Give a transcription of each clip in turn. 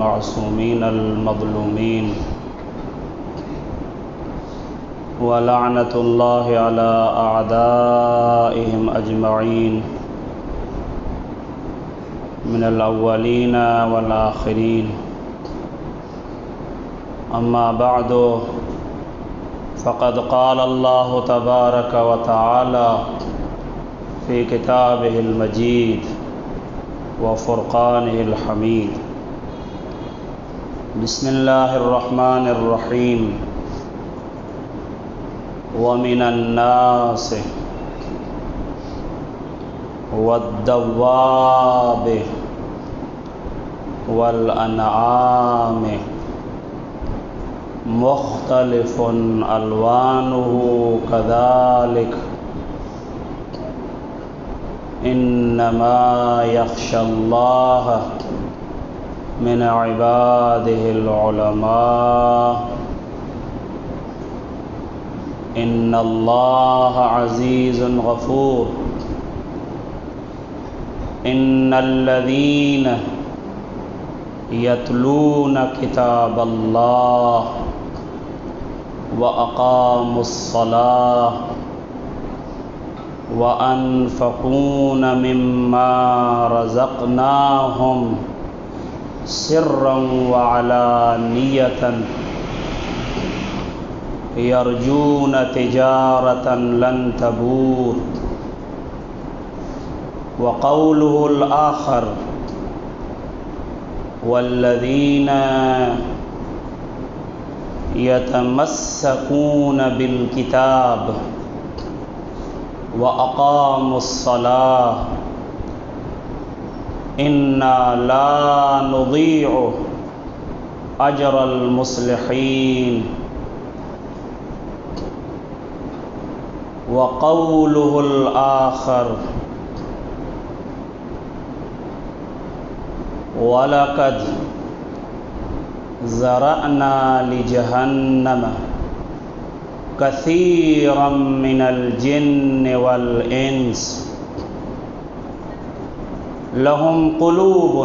المعصومين المظلومين ولعنة الله على أعدائهم أجمعين من الأولين والآخرين. أما بعد فقد قال الله تبارك وتعالى في كتابه المجيد وفرقانه الحميد. بسم الله الرحمن الرحيم. ومن الناس والدواب والأنعام مختلف ألوانه كذلك إنما يخشى الله من عباده العلماء إن الله عزيز غفور. إن الذين يتلون كتاب الله وأقاموا الصلاة وأنفقون مما رزقناهم سرا وعلانية يرجون تجارة لن تبور. وقوله الآخر والذين يتمسكون بالكتاب وأقاموا الصلاة إنا لا نضيع أجر المصلحين. وقوله الآخر وَلَقَدْ زَرَعْنَا لِجَهَنَّمَ كَثِيرًا مِنَ الْجِنِّ وَالْإِنسِ لَهُمْ قُلُوبٌ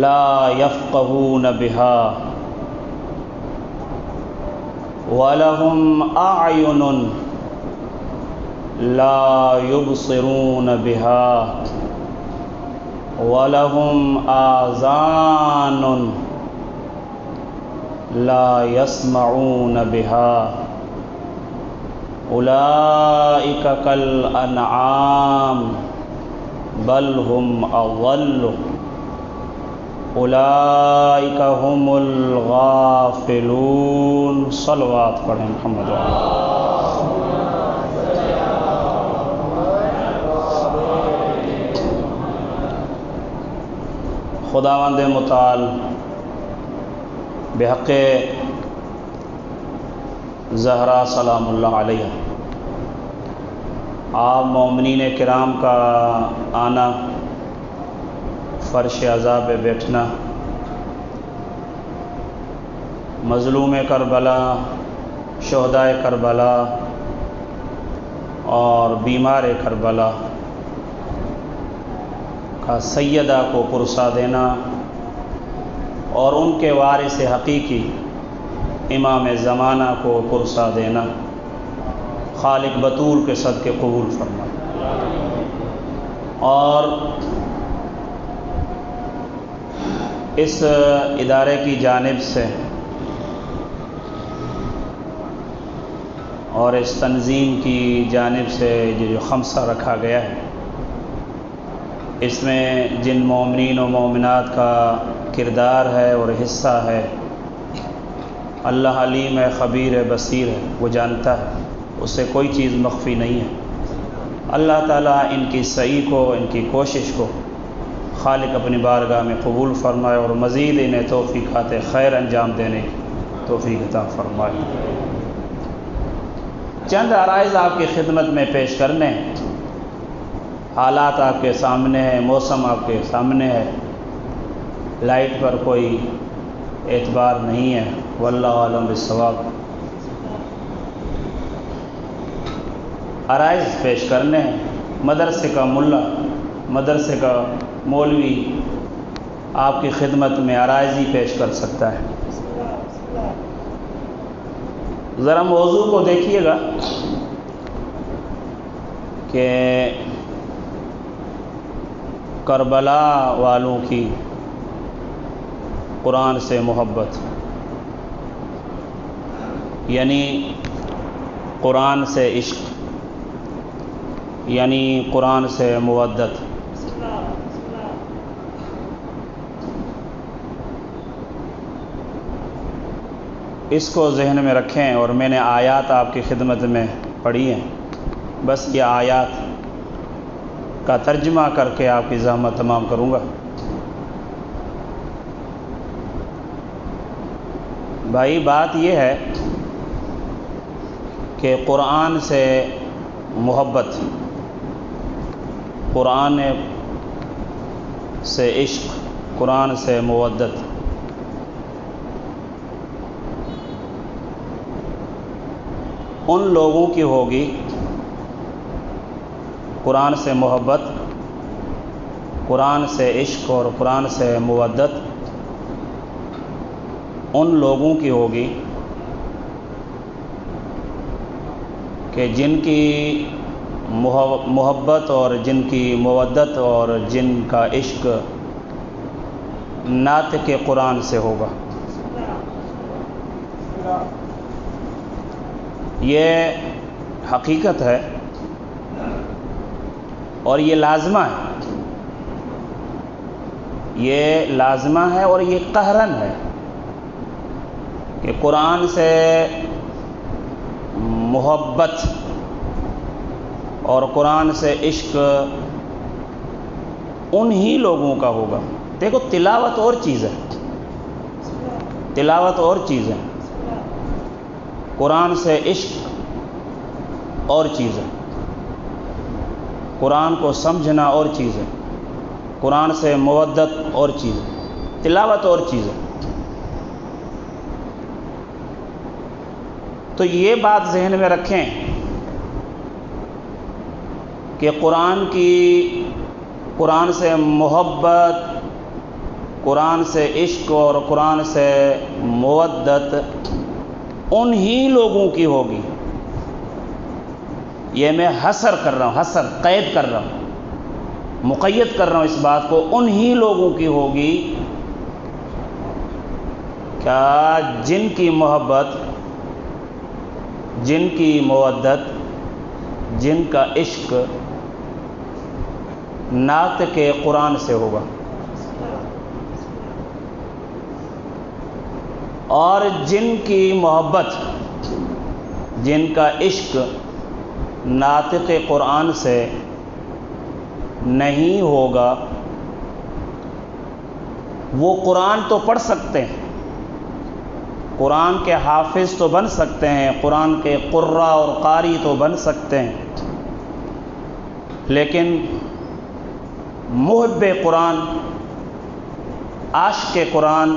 لَا يَفْقَهُونَ بِهَا وَلَهُمْ أَعْيُنٌ لَا يُبْصِرُونَ بِهَا وَلَهُمْ آذَانٌ لَا يَسْمَعُونَ بِهَا أُولَئِكَ كَالْأَنْعَامِ بَلْ هُمْ أَضَلُّ أُولَئِكَ هُمُ الْغَافِلُونَ. صلوات پڑھیں محمد وعلیہ. خداوند متعال بحق زہرا سلام اللہ علیہ آپ مومنین کرام کا آنا، فرش عزا پہ بیٹھنا، مظلوم کربلا، شہدائے کربلا اور بیمار کربلا کا سیدہ کو پرسا دینا اور ان کے وارث حقیقی امام زمانہ کو پرسا دینا خالق بطول کے صدقے قبول فرمائے. اور اس ادارے کی جانب سے اور اس تنظیم کی جانب سے جو خمسہ رکھا گیا ہے، اس میں جن مومنین و مومنات کا کردار ہے اور حصہ ہے، اللہ علیم ہے، خبیر ہے، بصیر ہے، وہ جانتا ہے، اس سے کوئی چیز مخفی نہیں ہے. اللہ تعالیٰ ان کی سعی کو، ان کی کوشش کو خالق اپنی بارگاہ میں قبول فرمائے اور مزید انہیں توفیقات خیر انجام دینے کی توفیق عطا فرمائے. چند عرائض آپ کی خدمت میں پیش کرنے ہیں. حالات آپ کے سامنے ہیں، موسم آپ کے سامنے ہے، لائٹ پر کوئی اعتبار نہیں ہے، واللہ عالم بالصواب. عرائض پیش کرنے ہیں. مدرسے کا ملا، مدرسے کا مولوی آپ کی خدمت میں عرائضی پیش کر سکتا ہے۔ ذرا موضوع کو دیکھیے گا کہ کربلا والوں کی قرآن سے محبت، یعنی قرآن سے عشق، یعنی قرآن سے مودت۔ اس کو ذہن میں رکھیں، اور میں نے آیات آپ کی خدمت میں پڑھی ہیں، بس یہ آیات کا ترجمہ کر کے آپ کی زحمت تمام کروں گا۔ بھائی بات یہ ہے کہ قرآن سے محبت، قرآن سے عشق، قرآن سے مودت ان لوگوں کی ہوگی، قرآن سے محبت، قرآن سے عشق اور قرآن سے مودت ان لوگوں کی ہوگی کہ جن کی محبت اور جن کی مودت اور جن کا عشق ناطق قرآن سے ہوگا۔ یہ حقیقت ہے اور یہ لازمہ ہے، یہ لازمہ ہے اور یہ قہراً ہے کہ قرآن سے محبت اور قرآن سے عشق انہی لوگوں کا ہوگا۔ دیکھو تلاوت اور چیز ہے، تلاوت اور چیز ہے، قرآن سے عشق اور چیز ہے، قرآن کو سمجھنا اور چیز ہے، قرآن سے مودت اور چیز ہے، تلاوت اور چیز ہے۔ تو یہ بات ذہن میں رکھیں کہ قرآن سے محبت، قرآن سے عشق اور قرآن سے مودت انہی لوگوں کی ہوگی۔ یہ میں حصر کر رہا ہوں، حصر قید کر رہا ہوں، مقید کر رہا ہوں اس بات کو، انہی لوگوں کی ہوگی کیا جن کی محبت، جن کی مودت، جن کا عشق ناطق قرآن سے ہوگا، اور جن کی محبت، جن کا عشق ناطق قرآن سے نہیں ہوگا، وہ قرآن تو پڑھ سکتے ہیں، قرآن کے حافظ تو بن سکتے ہیں، قرآن کے قراء اور قاری تو بن سکتے ہیں، لیکن محب قرآن، عاشق قرآن،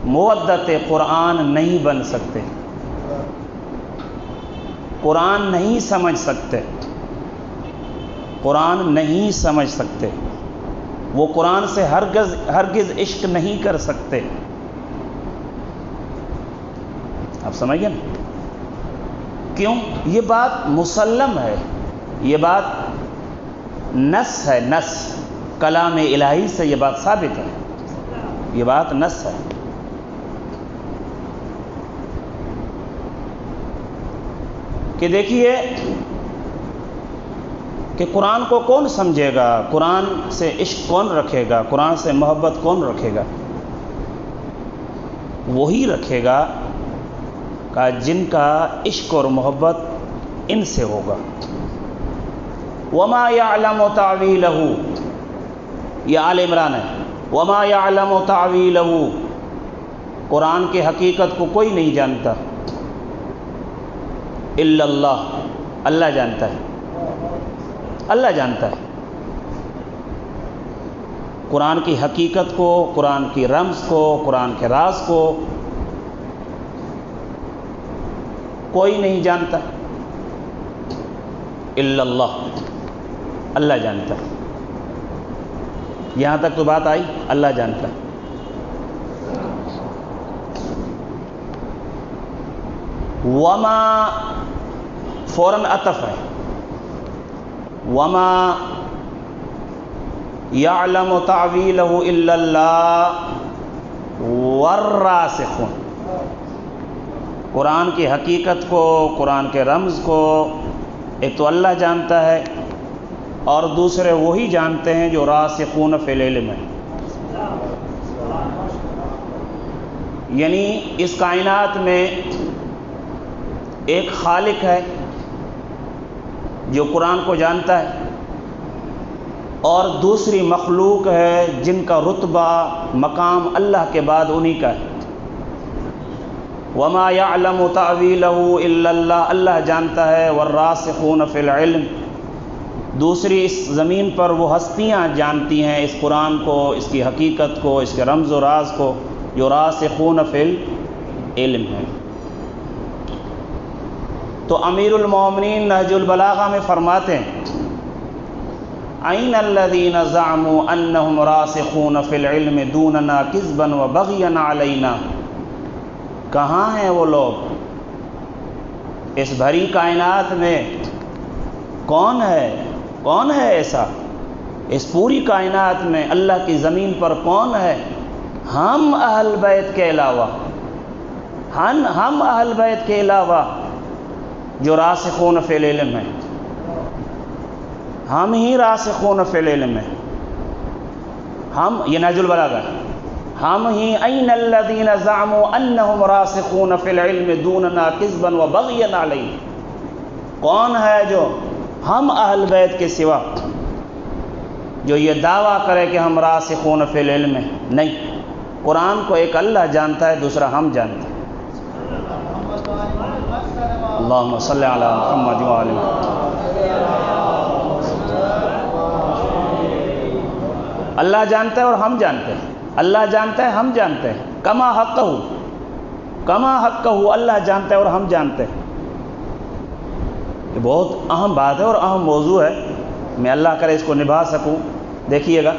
مودت قرآن نہیں بن سکتے، قرآن نہیں سمجھ سکتے، قرآن نہیں سمجھ سکتے، وہ قرآن سے ہرگز عشق نہیں کر سکتے۔ آپ سمجھ گئے نا؟ کیوں؟ یہ بات مسلم ہے، یہ بات نص ہے، نص کلام الہی سے یہ بات ثابت ہے، یہ بات نص ہے۔ کہ دیکھیے کہ قرآن کو کون سمجھے گا، قرآن سے عشق کون رکھے گا، قرآن سے محبت کون رکھے گا؟ وہی رکھے گا کہ جن کا عشق اور محبت ان سے ہوگا۔ وما يعلم تعویلہ، یہ آل عمران ہے، وما يعلم تعویلہ، قرآن کی حقیقت کو کوئی نہیں جانتا، الا اللہ، اللہ جانتا ہے، اللہ جانتا ہے قرآن کی حقیقت کو، قرآن کی رمز کو، قرآن کے راز کو کوئی نہیں جانتا الا اللہ، اللہ جانتا ہے۔ یہاں تک تو بات آئی، اللہ جانتا ہے۔ وما فوراً عطف ہے، وما یعلم تعویلہ الا اللہ والراسخون، قرآن کی حقیقت کو، قرآن کے رمز کو ایک تو اللہ جانتا ہے اور دوسرے وہی جانتے ہیں جو راسخون فی العلم ہیں۔ یعنی اس کائنات میں ایک خالق ہے جو قرآن کو جانتا ہے، اور دوسری مخلوق ہے جن کا رتبہ مقام اللہ کے بعد انہی کا ہے۔ وما یعلم تعویلہ الا اللہ، اللہ جانتا ہے، والراسخون فی العلم، دوسری اس زمین پر وہ ہستیاں جانتی ہیں اس قرآن کو، اس کی حقیقت کو، اس کے رمز و راز کو، جو راسخون فی العلم ہے۔ تو امیر المومنین نہج البلاغہ میں فرماتے ہیں این الذین زعموا انہم راسخون فی العلم دوننا کذبا وبغیا علینا، کہاں ہیں وہ لوگ اس بھری کائنات میں؟ کون ہے ایسا اس پوری کائنات میں، اللہ کی زمین پر کون ہے ہم اہل بیت کے علاوہ، ہم اہل بیت کے علاوہ جو راسخون فی العلم ہیں؟ ہم ہی راسخون فی العلم ہیں، ہم، یہ نہج البلاغہ ہے، ہم ہی این الذین زعموا انہم راسخون فی العلم دوننا کذبا وبغیا علیہ، کون ہے جو ہم اہل بیت کے سوا جو یہ دعویٰ کرے کہ ہم راسخون فی العلم ہیں؟ نہیں، قرآن کو ایک اللہ جانتا ہے، دوسرا ہم جانتے ہیں۔ اللہم صلی علی محمد وعلی اللہ جانتا ہے اور ہم جانتے ہیں، اللہ جانتا ہے، ہم جانتے ہیں، کما حقہ اللہ جانتا ہے اور ہم جانتے ہیں۔ یہ بہت اہم بات ہے اور اہم موضوع ہے، میں اللہ کرے اس کو نبھا سکوں۔ دیکھیے گا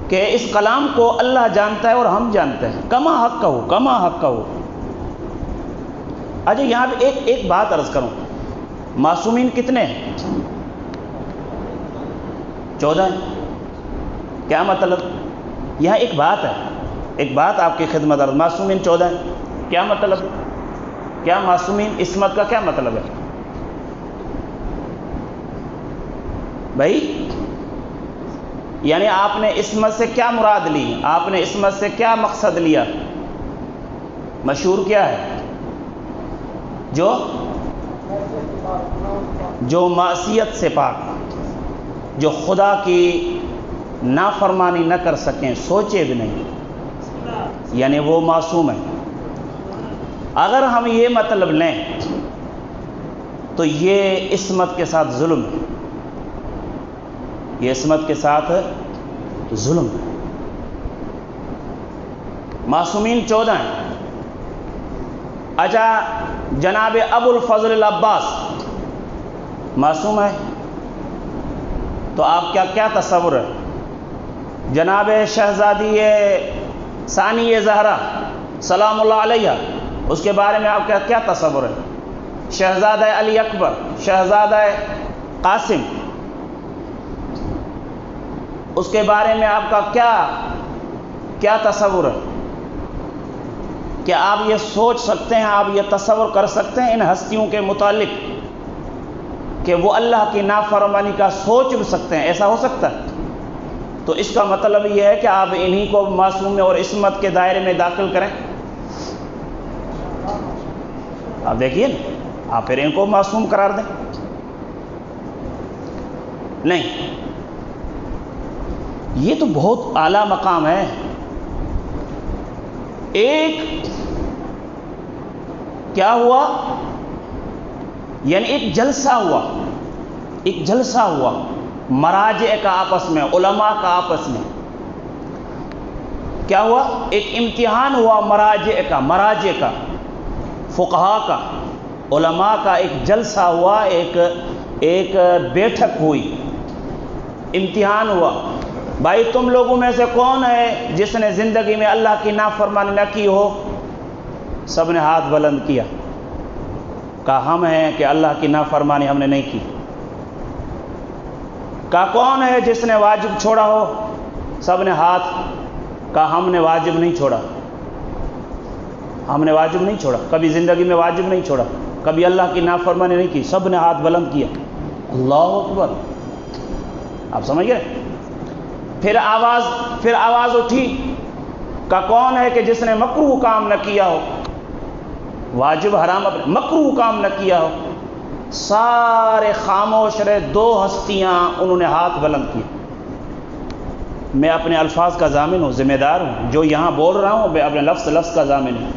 کہ اس کلام کو اللہ جانتا ہے اور ہم جانتے ہیں، کما حقہ۔ اچھا یہاں پہ ایک بات عرض کروں، معصومین کتنے ہیں؟ 14 ہیں۔ کیا مطلب؟ یہاں ایک بات آپ کی خدمت عرض، معصومین 14 ہیں، کیا مطلب؟ کیا معصومین عصمت کا کیا مطلب ہے بھائی؟ یعنی آپ نے عصمت سے کیا مراد لی؟ آپ نے عصمت سے کیا مقصد لیا؟ مشہور کیا ہے؟ جو معصیت سے پاک، جو خدا کی نافرمانی نہ کر سکیں، سوچے بھی نہیں، یعنی وہ معصوم ہے۔ اگر ہم یہ مطلب لیں تو یہ عصمت کے ساتھ ظلم ہے، یہ عصمت کے ساتھ ظلم ہے۔ معصومین 14 ہیں۔ اچھا جناب ابو الفضل العباس معصوم ہے تو آپ کیا تصور ہے؟ جناب شہزادی ثانی زہرا سلام اللہ علیہ، اس کے بارے میں آپ کا کیا تصور ہے؟ شہزادہ علی اکبر، شہزادہ قاسم، اس کے بارے میں آپ کا کیا تصور ہے؟ کیا آپ یہ سوچ سکتے ہیں، آپ یہ تصور کر سکتے ہیں ان ہستیوں کے متعلق کہ وہ اللہ کی نافرمانی کا سوچ بھی سکتے ہیں؟ ایسا ہو سکتا ہے؟ تو اس کا مطلب یہ ہے کہ آپ انہی کو معصوم اور عصمت کے دائرے میں داخل کریں۔ آپ دیکھیے آپ پھر ان کو معصوم قرار دیں؟ نہیں، یہ تو بہت اعلیٰ مقام ہے۔ ایک کیا ہوا؟ یعنی ایک جلسہ ہوا مراجع کا آپس میں، علماء کا آپس میں کیا ہوا؟ ایک امتحان ہوا مراجع کا، فقہاء کا، علماء کا ایک جلسہ ہوا، ایک بیٹھک ہوئی، امتحان ہوا بھائی تم لوگوں میں سے کون ہے جس نے زندگی میں اللہ کی نافرمانی نہ کی ہو؟ سب نے ہاتھ بلند کیا، کہا ہم ہیں کہ اللہ کی نافرمانی ہم نے نہیں کی۔ کہا کون ہے جس نے واجب چھوڑا ہو؟ سب نے ہاتھ، کہا ہم نے واجب نہیں چھوڑا، ہم نے واجب نہیں چھوڑا، کبھی زندگی میں واجب نہیں چھوڑا، کبھی اللہ کی نافرمانی نہیں کی۔ سب نے ہاتھ بلند کیا، اللہ اکبر۔ آپ سمجھ گئے؟ پھر آواز اٹھی، کہ کون ہے کہ جس نے مکروہ کام نہ کیا ہو؟ واجب حرام مکروہ کام نہ کیا ہو۔ سارے خاموش رہے، دو ہستیاں انہوں نے ہاتھ بلند کیے۔ میں اپنے الفاظ کا ضامن ہوں، ذمہ دار ہوں، جو یہاں بول رہا ہوں میں اپنے لفظ کا ضامن ہوں۔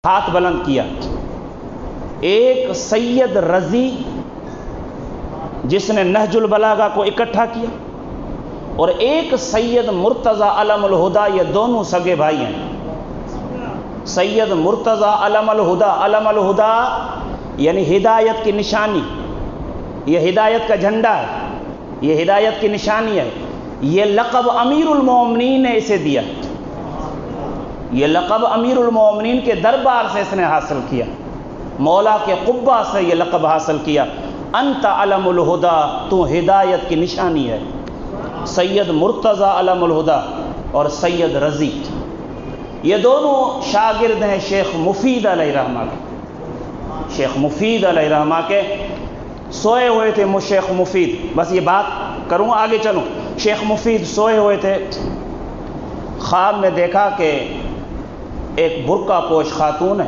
ہاتھ بلند کیا ایک سید رضی جس نے نہج البلاغہ کو اکٹھا کیا، اور ایک سید مرتضی علم الہدا، یہ دونوں سگے بھائی ہیں۔ سید مرتضی علم الہدا، علم الہدا یعنی ہدایت کی نشانی، یہ ہدایت کا جھنڈا ہے، یہ ہدایت کی نشانی ہے۔ یہ لقب امیر المومنین نے اسے دیا، یہ لقب امیر المومنین کے دربار سے اس نے حاصل کیا، مولا کے قبہ سے یہ لقب حاصل کیا۔ انت علم الہدا، تو ہدایت کی نشانی ہے۔ سید مرتضی علم الہدا اور سید رضی، یہ دونوں شاگرد ہیں شیخ مفید علیہ رحمہ کے۔ شیخ مفید علیہ رحمہ کے سوئے ہوئے تھے شیخ مفید، بس یہ بات کروں آگے چلوں۔ شیخ مفید سوئے ہوئے تھے، خواب میں دیکھا کہ ایک برقع پوش خاتون ہے،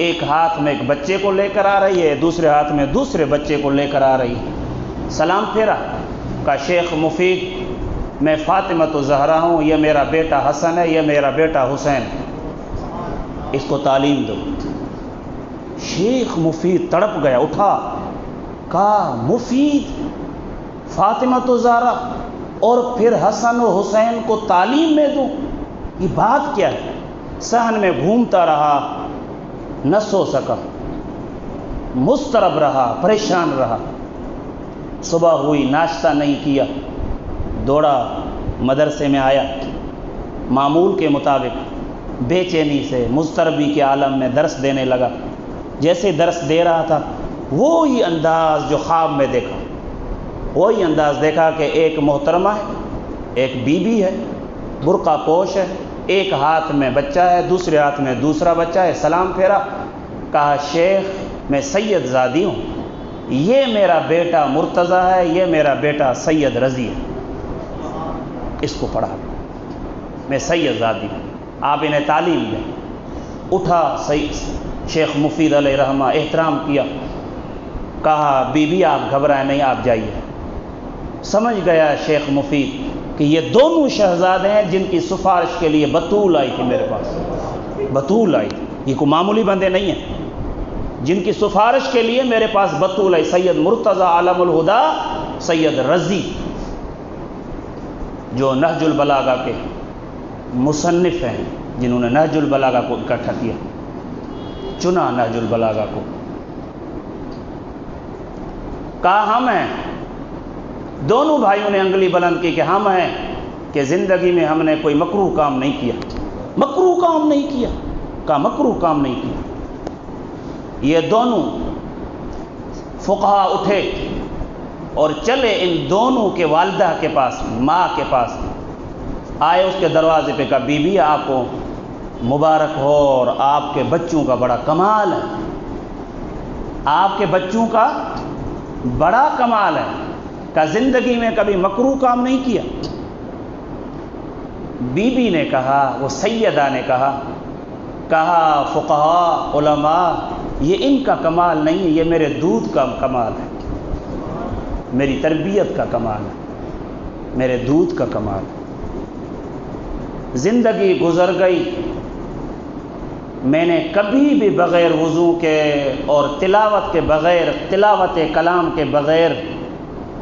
ایک ہاتھ میں ایک بچے کو لے کر آ رہی ہے، دوسرے ہاتھ میں دوسرے بچے کو لے کر آ رہی ہے۔ سلام پھیرا، کہا شیخ مفید میں فاطمۃ الزہرا ہوں، یہ میرا بیٹا حسن ہے، یہ میرا بیٹا حسین، اس کو تعلیم دو۔ شیخ مفید تڑپ گیا، اٹھا، کہا مفید فاطمۃ الزہرا اور پھر حسن و حسین کو تعلیم میں دوں، یہ بات کیا ہے؟ صحن میں گھومتا رہا، نہ سو سکا، مضطرب رہا، پریشان رہا۔ صبح ہوئی، ناشتہ نہیں کیا، دوڑا مدرسے میں آیا، معمول کے مطابق بے چینی سے مضطربی کے عالم میں درس دینے لگا۔ جیسے درس دے رہا تھا، وہی انداز جو خواب میں دیکھا، وہی انداز دیکھا کہ ایک محترمہ ہے، ایک بی بی ہے، برقع پوش ہے، ایک ہاتھ میں بچہ ہے، دوسرے ہاتھ میں دوسرا بچہ ہے۔ سلام پھیرا، کہا شیخ میں سید زادی ہوں، یہ میرا بیٹا مرتضی ہے، یہ میرا بیٹا سید رضی ہے، اس کو پڑھا، میں سید زادی ہوں، آپ انہیں تعلیم دیں۔ اٹھا شیخ مفید علیہ رحمہ، احترام کیا، کہا بی بی آپ گھبرائیں نہیں، آپ جائیے۔ سمجھ گیا شیخ مفید کہ یہ دونوں شہزادے ہیں جن کی سفارش کے لیے بطول آئی تھی میرے پاس، بطول آئی تھی، یہ کوئی معمولی بندے نہیں ہیں، جن کی سفارش کے لیے میرے پاس بطول آئی، سید مرتضی علم الہدا، سید رضی، جو نہج البلاغہ کے مصنف ہیں، جنہوں نے نہج البلاغہ کو اکٹھا کیا، چنا نہج البلاغہ کو۔ کہا ہم ہیں، دونوں بھائیوں نے انگلی بلند کی کہ ہم ہیں، کہ زندگی میں ہم نے کوئی مکروہ کام نہیں کیا، مکروہ کام نہیں کیا، کہا مکروہ کام نہیں کیا۔ یہ دونوں فقہا اٹھے اور چلے ان دونوں کے والدہ کے پاس، ماں کے پاس آئے، اس کے دروازے پہ کہا بی بی آپ کو مبارک ہو، اور آپ کے بچوں کا بڑا کمال ہے، آپ کے بچوں کا بڑا کمال ہے، کہ زندگی میں کبھی مکروہ کام نہیں کیا۔ بی بی نے کہا، وہ سیدہ نے کہا فقہا علماء یہ ان کا کمال نہیں ہے، یہ میرے دودھ کا کمال ہے، میری تربیت کا کمال ہے، میرے دودھ کا کمال ہے۔ زندگی گزر گئی، میں نے کبھی بھی بغیر وضو کے اور تلاوت کے بغیر، تلاوت کلام کے بغیر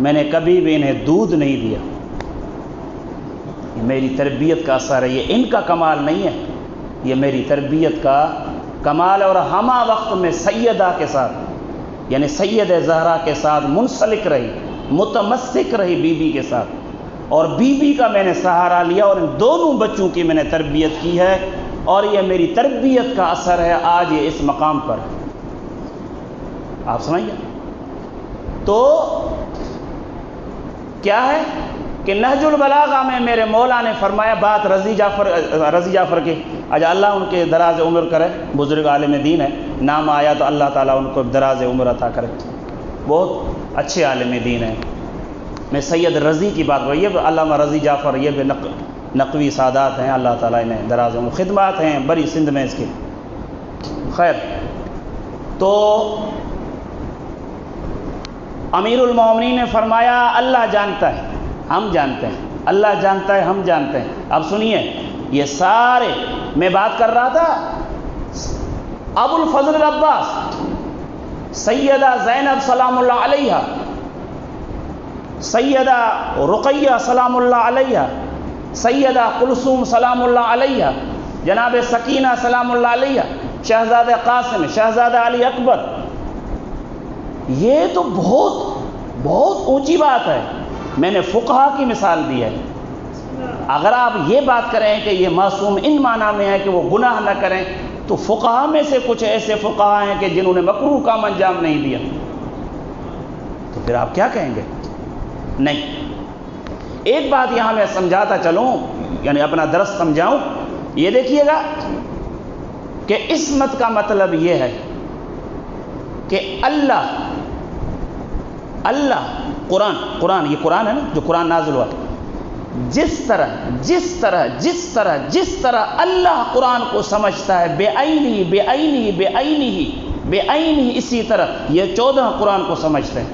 میں نے کبھی بھی انہیں دودھ نہیں دیا، یہ میری تربیت کا اثر ہے، یہ ان کا کمال نہیں ہے، یہ میری تربیت کا کمال ہے۔ اور ہمہ وقت میں سیدہ کے ساتھ، یعنی سید زہرا کے ساتھ منسلک رہی، متمسک رہی بیوی کے ساتھ، اور بیوی کا میں نے سہارا لیا اور ان دونوں بچوں کی میں نے تربیت کی ہے، اور یہ میری تربیت کا اثر ہے آج یہ اس مقام پر ہے۔ آپ سمجھئے؟ تو کیا ہے کہ نہج البلاغہ میں میرے مولا نے فرمایا، بات رضی جعفر کی، آج اللہ ان کے دراز عمر کرے، بزرگ عالم دین ہے، نام آیا تو اللہ تعالیٰ ان کو دراز عمر عطا کرے، بہت اچھے عالم دین ہیں۔ میں سید رضی کی بات کروں، یہ بھی علامہ رضی جعفر، یہ بھی نقوی سادات ہیں، اللہ تعالیٰ انہیں دراز عمر، خدمات ہیں بڑی سندھ میں اس کی۔ خیر، تو امیر المومنین نے فرمایا اللہ جانتا ہے، ہم جانتے ہیں، اللہ جانتا ہے، ہم جانتے ہیں۔ اب سنیے، یہ سارے میں بات کر رہا تھا ابو الفضل العباس، سیدہ زینب سلام اللہ علیہ، سیدہ رقیہ سلام اللہ علیہ، سیدہ کلثوم سلام اللہ علیہ، جناب سکینہ سلام اللہ علیہ، شہزادہ قاسم، شہزادہ علی اکبر، یہ تو بہت اونچی بات ہے۔ میں نے فقہا کی مثال دی ہے۔ اگر آپ یہ بات کریں کہ یہ معصوم ان معنی میں ہے کہ وہ گناہ نہ کریں، تو فقہا میں سے کچھ ایسے فقہا ہیں کہ جنہوں نے مکروہ کام انجام نہیں دیا، تو پھر آپ کیا کہیں گے؟ نہیں۔ ایک بات یہاں میں سمجھاتا چلوں، یعنی اپنا درس سمجھاؤں، یہ دیکھیے گا کہ عصمت کا مطلب یہ ہے کہ اللہ قرآن، یہ قرآن ہے نا جو قرآن نازل ہوا، جس طرح اللہ قرآن کو سمجھتا ہے بے عینی، اسی طرح یہ 14 قرآن کو سمجھتے ہیں۔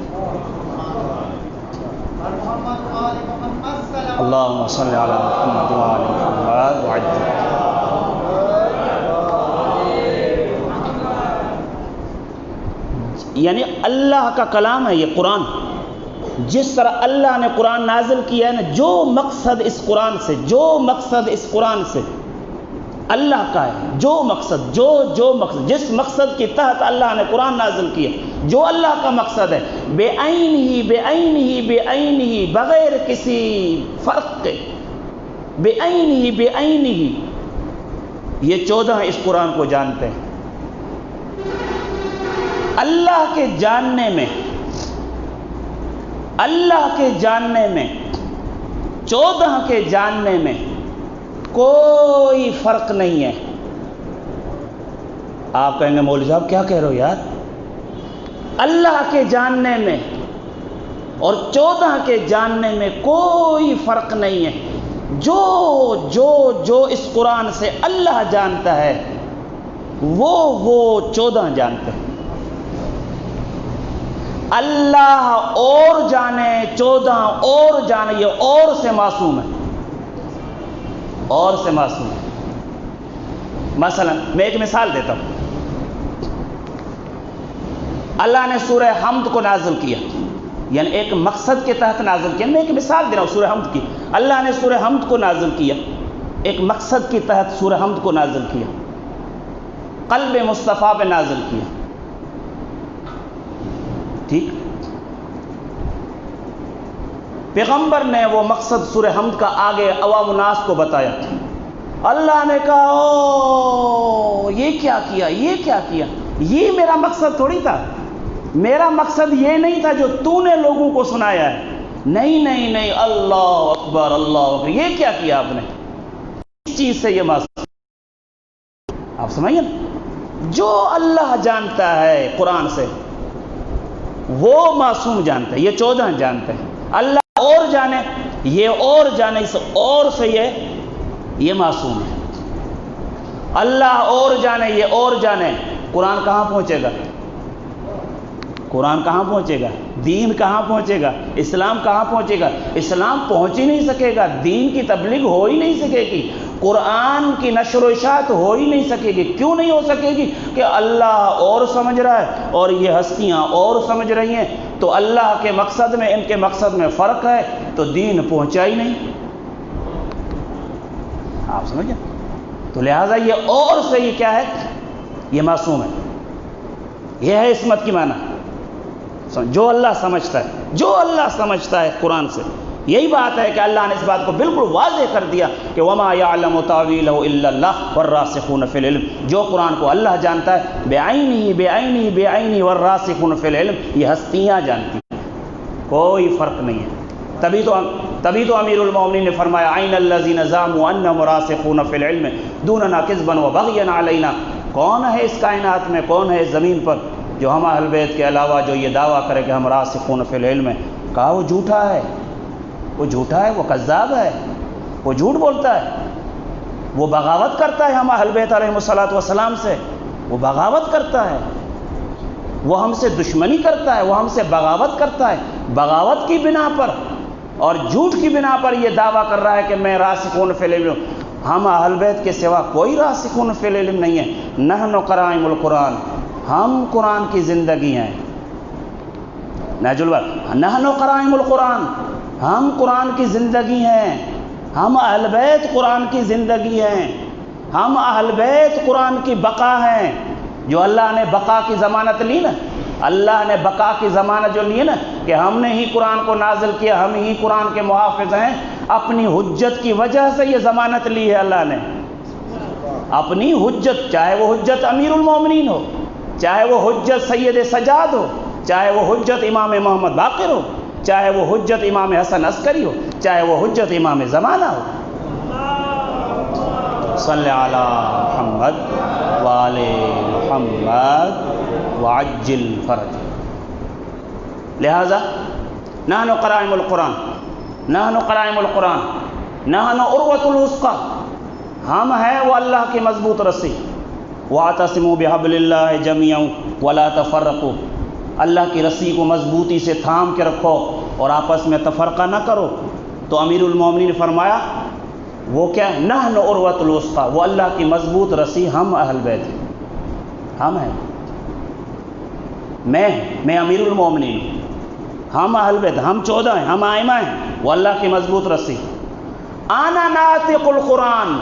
اللہم صلی علی محمد وآل محمد وعجل۔ یعنی اللہ کا کلام ہے یہ قرآن، جس طرح اللہ نے قرآن نازل کیا ہے نا، جو مقصد اس قرآن سے اللہ کا ہے، جو مقصد جس مقصد کے تحت اللہ نے قرآن نازل کیا، جو اللہ کا مقصد ہے، بے عینی بغیر کسی فرق کے، بے عینی یہ 14 اس قرآن کو جانتے ہیں۔ اللہ کے جاننے میں 14 کے جاننے میں کوئی فرق نہیں ہے۔ آپ کہیں گے مولوی صاحب کیا کہہ رہے ہو یار؟ اللہ کے جاننے میں اور 14 کے جاننے میں کوئی فرق نہیں ہے۔ جو اس قرآن سے اللہ جانتا ہے وہ 14 جانتے ہیں۔ اللہ اور جانے، 14 اور جانے، یہ اور سے معصوم ہے، اور سے معصوم ہے۔ مثلا میں ایک مثال دیتا ہوں، اللہ نے سورہ حمد کو نازل کیا، یعنی ایک مقصد کے تحت نازل کیا۔ میں ایک مثال دے رہا ہوں سورہ حمد کی۔ اللہ نے سورہ حمد کو نازل کیا، ایک مقصد کے تحت سورہ حمد کو نازل کیا، قلب مصطفیٰ پہ نازل کیا، ٹھیک؟ پیغمبر نے وہ مقصد سورہ حمد کا آگے عوام الناس کو بتایا۔ اللہ نے کہا او یہ کیا کیا، یہ میرا مقصد تھوڑی تھا، میرا مقصد یہ نہیں تھا جو تو نے لوگوں کو سنایا ہے، نہیں، اللہ اکبر، یہ کیا آپ نے؟ اس چیز سے یہ مقصد آپ سمجھیں، جو اللہ جانتا ہے قرآن سے وہ معصوم جانتا ہے، یہ 14 جانتے ہیں۔ اللہ اور جانے، یہ اور جانے، اس اور سے یہ معصوم ہے۔ اللہ اور جانے، یہ اور جانے، قرآن کہاں پہنچے گا؟ دین کہاں پہنچے گا؟ اسلام کہاں پہنچے گا؟ اسلام پہنچ ہی نہیں سکے گا، دین کی تبلیغ ہو ہی نہیں سکے گی، قرآن کی نشر و اشاعت ہو ہی نہیں سکے گی۔ کیوں نہیں ہو سکے گی؟ کہ اللہ اور سمجھ رہا ہے اور یہ ہستیاں اور سمجھ رہی ہیں، تو اللہ کے مقصد میں ان کے مقصد میں فرق ہے، تو دین پہنچا ہی نہیں۔ آپ سمجھیں؟ تو لہٰذا یہ اور سے یہ کیا ہے؟ یہ معصوم ہے، یہ ہے عصمت کی معنی، جو اللہ سمجھتا ہے۔ جو اللہ سمجھتا ہے قرآن سے. یہی بات ہے کہ اللہ نے اس بات کو بالکل واضح کر دیا کہ وما یعلم تاویلہ الا اللہ والراسخون فی العلم. جو قرآن کو اللہ جانتا ہے بعینہ والراسخون فی العلم، یہ ہستیاں جانتی ہیں، کوئی فرق نہیں ہے. تبھی تو امیر المومنین نے فرمایا عین الذین زعموا انہم راسخون فی العلم دوننا کذبا وبغیا علینا. کون ہے اس کائنات میں، کون ہے اس زمین پر جو ہم اہل بیت کے علاوہ جو یہ دعویٰ کرے کہ ہم راسخون فی العلم ہے؟ کہا وہ جھوٹا ہے، وہ جھوٹا ہے، وہ کذاب ہے، وہ جھوٹ بولتا ہے، وہ بغاوت کرتا ہے ہم اہل بیت علیہ الصلوۃ والسلام سے، وہ بغاوت کرتا ہے، وہ ہم سے دشمنی کرتا ہے، وہ ہم سے بغاوت کرتا ہے. بغاوت کی بنا پر اور جھوٹ کی بنا پر یہ دعویٰ کر رہا ہے کہ میں راسخون فی العلم. ہم اہل بیت کے سوا کوئی راسخون فی العلم نہیں ہے. نحن قرائم القرآن، ہم قرآن کی زندگی ہیں. نہج البلاغہ نحن قرائم القرآن، ہم قرآن کی زندگی ہیں. ہم اہل بیت قرآن کی زندگی ہیں. ہم اہل بیت قرآن کی بقا ہیں. جو اللہ نے بقا کی ضمانت لی نا، اللہ نے بقا کی ضمانت جو لی نا کہ ہم نے ہی قرآن کو نازل کیا، ہم ہی قرآن کے محافظ ہیں، اپنی حجت کی وجہ سے یہ ضمانت لی ہے. اللہ نے اپنی حجت، چاہے وہ حجت امیر المومنین ہو، چاہے وہ حجت سید سجاد ہو، چاہے وہ حجت امام محمد باقر ہو، چاہے وہ حجت امام حسن عسکری ہو، چاہے وہ حجت امام زمانہ ہو. صلی علی محمد وآل محمد وعجل فرج. لہذا نحن قرائم القرآن، نحن قرائم القرآن، نحن عروۃ الوثقی، ہم ہیں وہ اللہ کی مضبوط رسی. واعتصموا بحبل اللہ جميعا ولا تفرقوا، اللہ کی رسی کو مضبوطی سے تھام کے رکھو اور آپس میں تفرقہ نہ کرو. تو امیر المومنین نے فرمایا وہ کیا؟ نحن عروۃ الوثقی، وہ اللہ کی مضبوط رسی ہم اہل بیت ہیں. ہم ہیں، میں امیر المومنین ہوں، ہم اہل بیت، ہم 14 ہیں، ہم ائمہ ہیں، وہ اللہ کی مضبوط رسی. انا ناطق القرآن،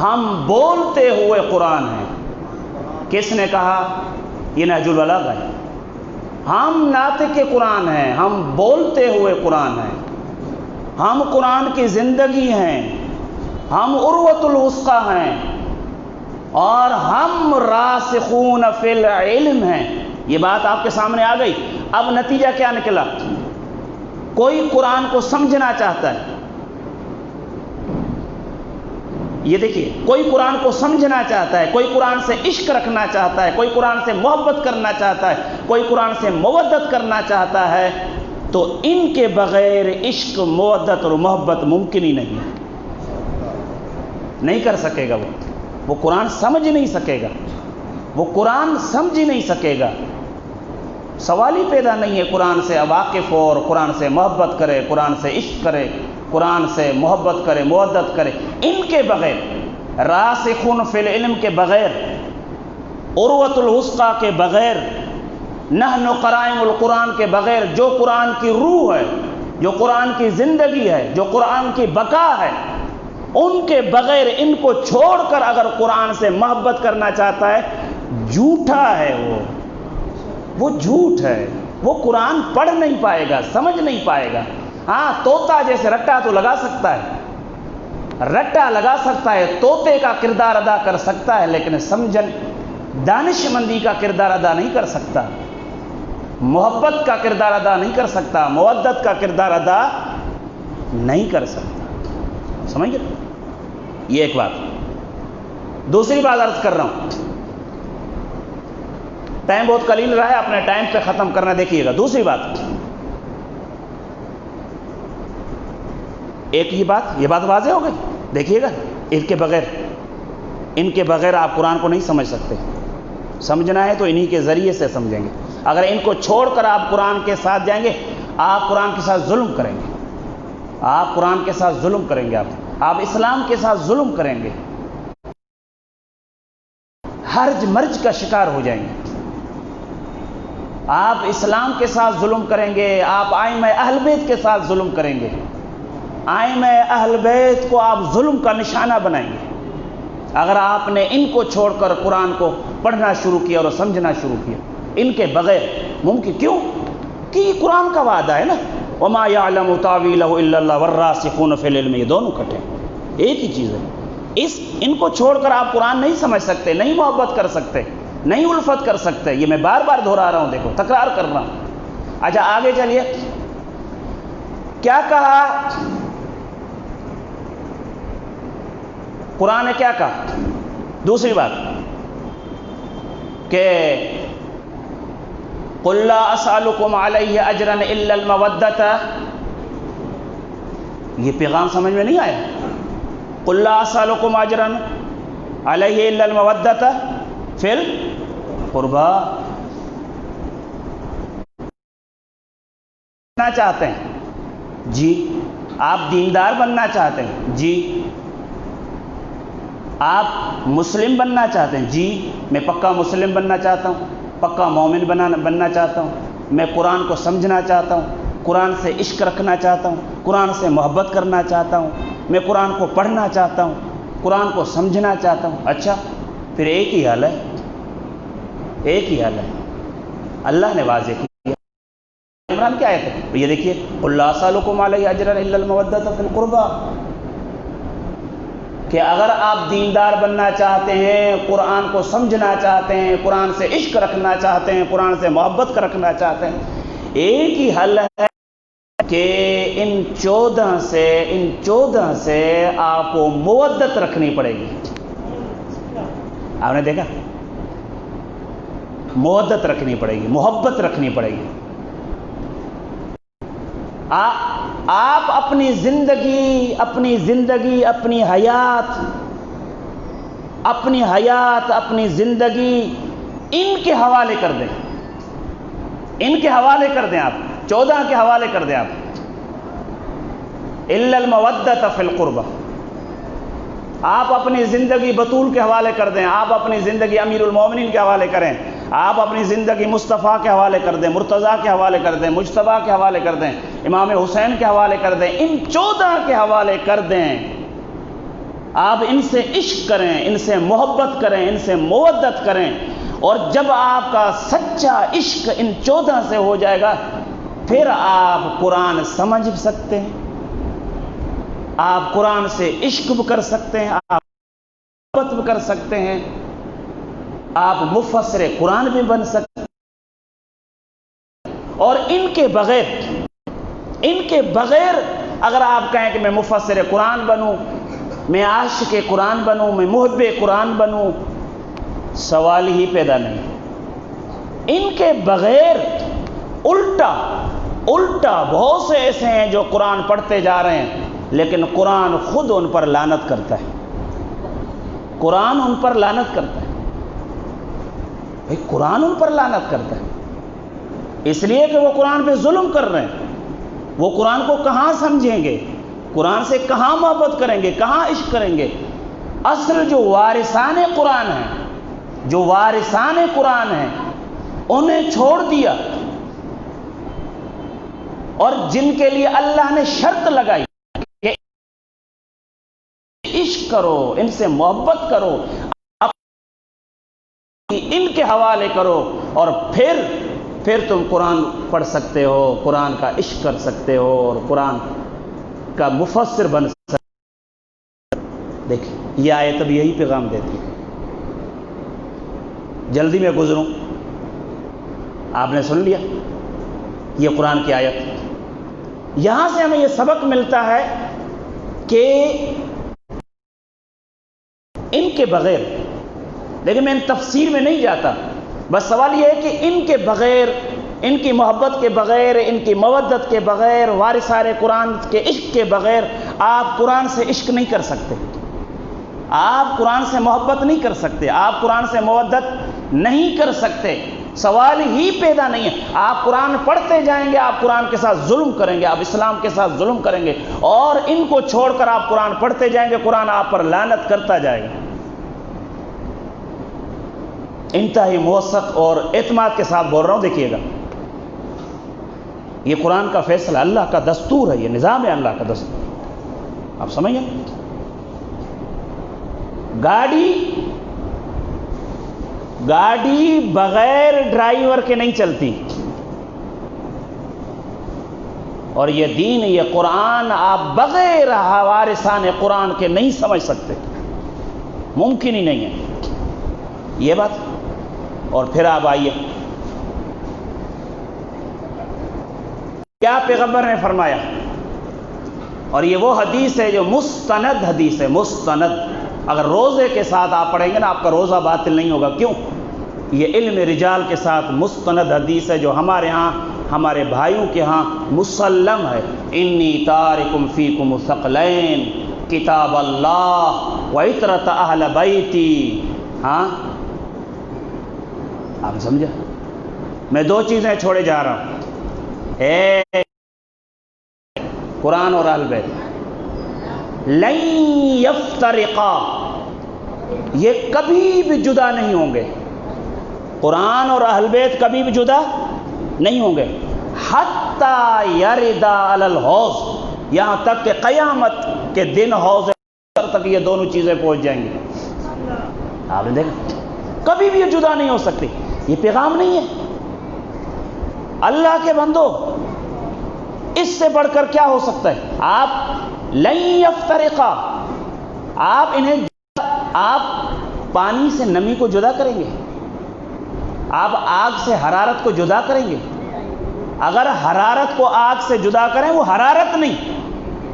ہم بولتے ہوئے قرآن ہیں. کس نے کہا؟ یہ نہج البلاغہ ہے. ہم ناطق قرآن ہیں، ہم بولتے ہوئے قرآن ہیں، ہم قرآن کی زندگی ہیں، ہم عروۃ الوثقی ہیں، اور ہم راسخون فی العلم ہیں. یہ بات آپ کے سامنے آ گئی. اب نتیجہ کیا نکلا؟ کوئی قرآن کو سمجھنا چاہتا ہے، یہ دیکھیے، کوئی قرآن کو سمجھنا چاہتا ہے، کوئی قرآن سے عشق رکھنا چاہتا ہے، کوئی قرآن سے محبت کرنا چاہتا ہے، کوئی قرآن سے مودت کرنا چاہتا ہے، تو ان کے بغیر عشق، مودت اور محبت ممکن ہی نہیں ہے. نہیں کر سکے گا، وہ قرآن سمجھ نہیں سکے گا، وہ قرآن سمجھ ہی نہیں سکے گا. سوال ہی پیدا نہیں ہے قرآن سے واقف ہو اور قرآن سے محبت کرے، قرآن سے عشق کرے، قرآن سے محبت کرے، مودت کرے. ان کے بغیر، راسخون فی العلم کے بغیر، عروۃ الوثقی کے بغیر، نحن قرائم القرآن کے بغیر، جو قرآن کی روح ہے، جو قرآن کی زندگی ہے، جو قرآن کی بقا ہے، ان کے بغیر، ان کو چھوڑ کر اگر قرآن سے محبت کرنا چاہتا ہے، جھوٹا ہے. وہ جھوٹ ہے. وہ قرآن پڑھ نہیں پائے گا، سمجھ نہیں پائے گا. ہاں، طوطا جیسے رٹا تو لگا سکتا ہے، رٹا لگا سکتا ہے، طوطے کا کردار ادا کر سکتا ہے، لیکن سمجھن، دانش مندی کا کردار ادا نہیں کر سکتا، محبت کا کردار ادا نہیں کر سکتا، مودت کا کردار ادا نہیں کر سکتا. سمجھ گئے؟ یہ ایک بات. دوسری بات عرض کر رہا ہوں، ٹائم بہت قلیل رہا ہے، اپنے ٹائم پہ ختم کرنا دیکھیے گا. دوسری بات، ایک ہی بات، یہ بات واضح ہو گئی. دیکھیے گا، ان کے بغیر آپ قرآن کو نہیں سمجھ سکتے. سمجھنا ہے تو انہی کے ذریعے سے سمجھیں گے. اگر ان کو چھوڑ کر آپ قرآن کے ساتھ جائیں گے، آپ قرآن کے ساتھ ظلم کریں گے. آپ قرآن کے ساتھ ظلم کریں گے، آپ اسلام کے ساتھ ظلم کریں گے، حرج مرج کا شکار ہو جائیں گے. آپ اسلام کے ساتھ ظلم کریں گے، آپ ائمہ اہل بیت کے ساتھ ظلم کریں گے. ائمہ اہل بیت کو آپ ظلم کا نشانہ بنائیں گے اگر آپ نے ان کو چھوڑ کر قرآن کو پڑھنا شروع کیا اور سمجھنا شروع کیا. ان کے بغیر ممکن کیوں؟ کہ یہ قرآن کا وعدہ ہے نا، وما یعلم تاویلہ الا اللہ والراسخون فی العلم، یہ دونوں کٹے ایک ہی چیز ہے۔ ان کو چھوڑ کر آپ قرآن نہیں سمجھ سکتے، نہیں محبت کر سکتے، نہیں الفت کر سکتے۔ یہ میں بار بار دہرا رہا ہوں، دیکھو تکرار کر رہا ہوں۔ اچھا آگے چلیے، کیا کہا قرآن نے؟ کیا کہا؟ دوسری بات کہ قل لا اسألکم علیہ اجرا الا المودۃ، یہ پیغام سمجھ میں نہیں آیا؟ قل لا اسألکم اجرا علیہ الا المودۃ فی القربى، بننا چاہتے ہیں جی؟ آپ دیندار بننا چاہتے ہیں جی؟ آپ مسلم بننا چاہتے ہیں جی؟ میں پکا مسلم بننا چاہتا ہوں، پکا مومن بننا چاہتا ہوں، میں قرآن کو سمجھنا چاہتا ہوں، قرآن سے عشق رکھنا چاہتا ہوں، قرآن سے محبت کرنا چاہتا ہوں، میں قرآن کو پڑھنا چاہتا ہوں، قرآن کو سمجھنا چاہتا ہوں۔ اچھا پھر ایک ہی حال ہے، ایک ہی حال ہے، اللہ نے واضح کیا۔ عمران کیا ہے؟ یہ دیکھیے، قل لا اسألکم علیہ اجرا الا المودۃ فی القربى، کہ اگر آپ دیندار بننا چاہتے ہیں، قرآن کو سمجھنا چاہتے ہیں، قرآن سے عشق رکھنا چاہتے ہیں، قرآن سے محبت رکھنا چاہتے ہیں، ایک ہی حل ہے کہ ان 14 سے آپ کو مودت رکھنی پڑے گی۔ آپ نے دیکھا؟ مودت رکھنی پڑے گی، محبت رکھنی پڑے گی۔ آپ اپنی زندگی، اپنی حیات، اپنی زندگی ان کے حوالے کر دیں، ان کے حوالے کر دیں، آپ 14 کے حوالے کر دیں آپ۔ الا المودۃ فی القربى، آپ اپنی زندگی بطول کے حوالے کر دیں، آپ اپنی زندگی امیر المومنین کے حوالے کریں، آپ اپنی زندگی مصطفیٰ کے حوالے کر دیں، مرتضیٰ کے حوالے کر دیں، مجتبیٰ کے حوالے کر دیں، امام حسین کے حوالے کر دیں، ان 14 کے حوالے کر دیں۔ آپ ان سے عشق کریں، ان سے محبت کریں، ان سے مودت کریں، اور جب آپ کا سچا عشق ان 14 سے ہو جائے گا، پھر آپ قرآن سمجھ سکتے ہیں، آپ قرآن سے عشق بھی کر سکتے ہیں، آپ محبت بھی کر سکتے ہیں، آپ مفسر قرآن بھی بن سکتے ہیں۔ اور ان کے بغیر اگر آپ کہیں کہ میں مفسر قرآن بنوں، میں عاشق قرآن بنوں، میں محب قرآن بنوں، سوال ہی پیدا نہیں۔ ان کے بغیر الٹا بہت سے ایسے ہیں جو قرآن پڑھتے جا رہے ہیں، لیکن قرآن خود ان پر لعنت کرتا ہے، قرآن ان پر لعنت کرتا ہے، قرآن ان پر لعنت کرتا ہے، اس لیے کہ وہ قرآن پہ ظلم کر رہے ہیں۔ وہ قرآن کو کہاں سمجھیں گے؟ قرآن سے کہاں محبت کریں گے؟ کہاں عشق کریں گے؟ اصل جو وارثان قرآن ہیں انہیں چھوڑ دیا، اور جن کے لیے اللہ نے شرط لگائی کہ عشق کرو، ان سے محبت کرو، ان کے حوالے کرو، اور پھر تم قرآن پڑھ سکتے ہو، قرآن کا عشق کر سکتے ہو، اور قرآن کا مفسر بن سکتے ہو۔ دیکھیں یہ آیت اب یہی پیغام دیتی ہے۔ جلدی میں گزروں، آپ نے سن لیا یہ قرآن کی آیت، یہاں سے ہمیں یہ سبق ملتا ہے کہ ان کے بغیر، لیکن میں ان تفسیر میں نہیں جاتا، بس سوال یہ ہے کہ ان کے بغیر، ان کی محبت کے بغیر، ان کی مودت کے بغیر، وارثان قرآن کے عشق کے بغیر آپ قرآن سے عشق نہیں کر سکتے، آپ قرآن سے محبت نہیں کر سکتے، آپ قرآن سے مودت نہیں کر سکتے، سوال ہی پیدا نہیں ہے۔ آپ قرآن پڑھتے جائیں گے، آپ قرآن کے ساتھ ظلم کریں گے، آپ اسلام کے ساتھ ظلم کریں گے، اور ان کو چھوڑ کر آپ قرآن پڑھتے جائیں گے، قرآن آپ پر لعنت کرتا جائے گا۔ انتہائی موثق اور اعتماد کے ساتھ بول رہا ہوں، دیکھیے گا، یہ قرآن کا فیصلہ، اللہ کا دستور ہے، یہ نظام ہے اللہ کا دستور، آپ سمجھیں؟ گاڑی بغیر ڈرائیور کے نہیں چلتی، اور یہ دین، یہ قرآن آپ بغیر وارثان قرآن کے نہیں سمجھ سکتے، ممکن ہی نہیں ہے یہ بات۔ اور پھر آپ آئیے کیا پیغمبر نے فرمایا، اور یہ وہ حدیث ہے جو مستند حدیث ہے، مستند۔ اگر روزے کے ساتھ آپ پڑھیں گے نا آپ کا روزہ باطل نہیں ہوگا۔ کیوں؟ یہ علم رجال کے ساتھ مستند حدیث ہے جو ہمارے ہاں، ہمارے بھائیوں کے ہاں مسلم ہے۔ انی تارکم فیکم الثقلین کتاب اللہ وعطرۃ اہل بیتی۔ ہاں آپ سمجھا؟ میں دو چیزیں چھوڑے جا رہا ہوں، ایک قرآن اور اہل بیت۔ لن یفترقا، یہ کبھی بھی جدا نہیں ہوں گے، قرآن اور اہل بیت کبھی بھی جدا نہیں ہوں گے، حتی یردا علی الحوض، یہاں تک کہ قیامت کے دن حوض تک یہ دونوں چیزیں پہنچ جائیں گی۔ آپ نے دیکھا، کبھی بھی یہ جدا نہیں ہو سکتی۔ یہ پیغام نہیں ہے اللہ کے بندو، اس سے بڑھ کر کیا ہو سکتا ہے؟ آپ لن یفترقا، آپ انہیں، آپ پانی سے نمی کو جدا کریں گے؟ آپ آگ سے حرارت کو جدا کریں گے؟ اگر حرارت کو آگ سے جدا کریں وہ حرارت نہیں،